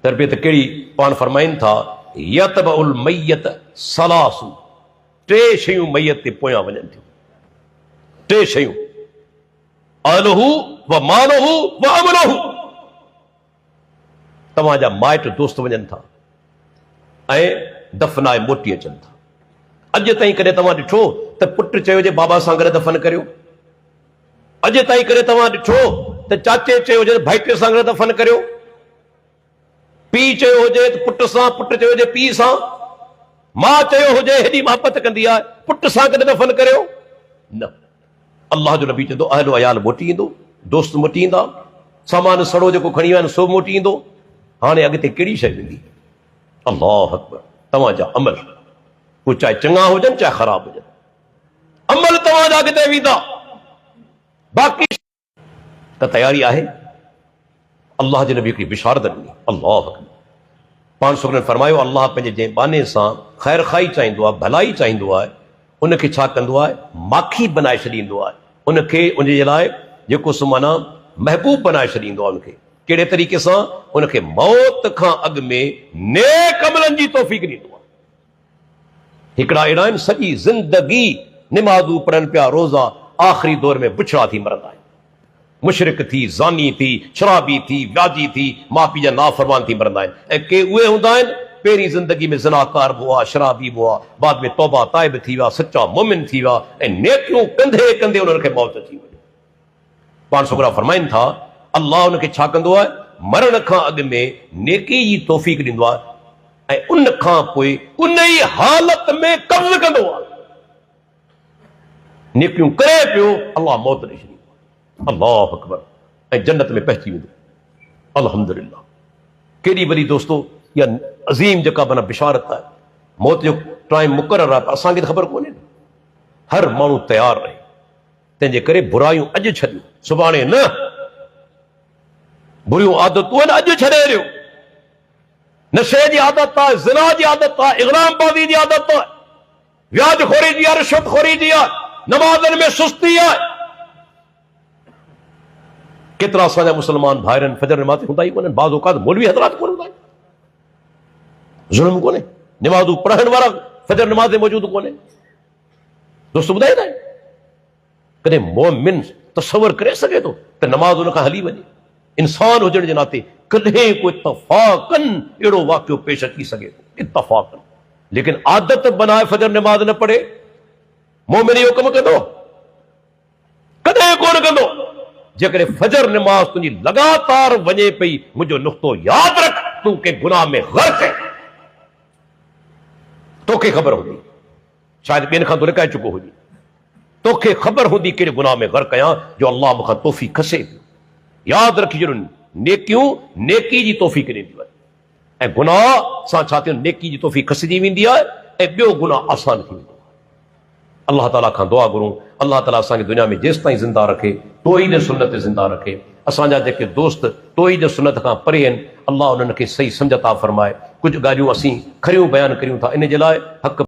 तरबियत कहिड़ी? पाण फरमाइनि था, यतबउल मय्यत सलासु, 3 शयूं मय्यत ते पोयां वञनि थियूं। 3 शयूं, अहलहु व मालहु व अमलहु। तव्हांजा माइट दोस्त वञनि था ऐं दफ़नाए मोटी अचनि था। अॼु ताईं कॾहिं तव्हां ॾिठो त पुटु चयो जे बाबा सां गॾु दफ़न करियो? अॼु ताईं कॾहिं तव्हां ॾिठो त चाचे चयो जे भाइटे सां गॾु दफ़न करियो? पीउ चयो हुजे त पुट सां, पुटु चयो हुजे पीउ सां, मां चयो हुजे हेॾी मोहबत कंदी आहे पुट सां गॾु दफ़न करियो? न। अल्लाह जो नबी चवंदो, अहलो अयाल मोटी ईंदो, दोस्त मोटी ईंदा, सामान सड़ो जेको खणी विया आहिनि सो मोटी ईंदो। हाणे अॻिते कहिड़ी शइ वेंदी? अल्लाह अकबर। तव्हांजा अमल, पोइ चाहे चङा हुजनि चाहे ख़राब हुजनि, अमल तव्हांजा अॻिते वेंदा। बाक़ी त तयारी आहे। अल्लाह जे नबी हिकिड़ी बिशारत ॾिनी। अल्लाह अकबर। पाण सुगरनि फरमायो, अल्लाह पंहिंजे जंहिं बाने सां ख़ैर खाई चाहींदो आहे, भलाई चाहींदो आहे, उनखे छा कंदो आहे? माखी बनाए छॾींदो आहे। उनखे उनजे लाइ जेको सो माना महबूब बनाए छॾींदो आहे। उनखे कहिड़े तरीक़े सां? उनखे मौत खां अॻु में नेक अमलनि जी तौफ़ीक़ ॾींदो आहे। हिकिड़ा अहिड़ा आहिनि सॼी ज़िंदगी निमाज़ूं पढ़नि पिया, रोज़ा, आख़िरी दौर में बुछड़ा थी मरंदा आहिनि। मुशरिक थी, ज़ानी थी, शराबी थी, व्याजी थी, माउ पीउ जा नाफ़रमान थी मरंदा आहिनि। ऐं के उहे हूंदा आहिनि पहिरीं ज़िंदगी में ज़िनाकार बि हुआ, शराबी बि हुआ, बाद में तौबा ताइब थी विया, सचा मोमिन थी विया, ऐं नेकियूं कंदे कंदे उन्हनि खे मौत अची वई। पाण छोकिरा फरमाइनि था, अल्लाह उनखे छा कंदो आहे? मरण खां अॻु में नेकी जी तौफ़ीक़ ॾींदो आहे ऐं उन खां पोइ उन ई हालत में कब्ज़ कंदो आहे। नेकियूं करे पियो, अल्लाह मौत ॾेई छॾींदो। अल्लाह अकबर। ऐं जन्नत में पहुची वेंदो। अल्हम्दुलिल्लाह। केॾी वॾी दोस्तो इहा अज़ीम जेका माना बिशारत आहे। मौत जो टाइम मुक़ररु आहे, पर असांखे त ख़बर कोन्हे। हर माण्हू तयारु रहे। तंहिंजे करे बुरायूं अॼु छॾियो, सुभाणे न। बुरियूं आदतूं आहिनि, अॼु छॾे ॾियो। नशे जी आदत आहे, ज़िना जी आदत आहे, इग़राम बाज़ी जी आदत आहे, व्याज खोरी जी आहे, रिश्वत खोरी जी आहे, नमाज़नि में सुस्ती आहे। केतिरा असांजा मुस्लमान भाइर आहिनि फजर नमाज़ हूंदा ई कोन्हनि, बाज़ औक़ात मौलवी हज़रात कोन हूंदा आहिनि। ज़ुल्म कोन्हे, नमाज़ूं पढ़ण वारा फजर नमाज़ में मौजूद कोन्हे। दोस्त ॿुधाईंदा आहिनि कॾहिं मोमिन तसवर करे सघे थो त नमाज़ उन खां हली वञे? इंसान हुजण जे नाते कॾहिं को इत्तफ़ाक़न अहिड़ो वाक़ियो पेश अची सघे थो, इत्तफ़ाक़न। लेकिन आदत बनाए फजर नमाज़ न पढ़े, मोमिन इहो कमु कंदो? कॾहिं कोन कंदो। जेकॾहिं फजर नमाज़ तुंहिंजी लगातार वञे पई, मुंहिंजो नुक़्तो यादि रख, तूं के गुनाह में ग़र्क़ आहे। तोखे ख़बर हूंदी, शायदि ॿियनि खां तूं लिकाए चुको हुजे, तोखे ख़बर हूंदी कहिड़े गुनाह में ग़र्क़ आहियां जो अल्लाह मूंखां तौफ़ीक़ खसे पियो। यादि रखी छॾियो, नेकियूं नेकी जी तौफ़ीक़ ॾींदियूं आहिनि ऐं गुनाह सां छा थियो, नेकी जी तौफ़ीक़ खसिजी वेंदी आहे ऐं ॿियो गुनाह आसान थी वेंदो आहे। अल्लाह ताला खां दुआ घुरूं, अल्लाह ताला असांखे दुनिया में जेसि ताईं ज़िंदा रखे, तौहीद सुन्नत ज़िंदा रखे। असांजा जेके दोस्त तौहीद सुन्नत खां परे आहिनि, अल्लाह उन्हनि खे सही सम्झ अता फरमाए। कुझु ॻाल्हियूं असीं खरियूं बयानु करियूं था, इन जे लाइ हक़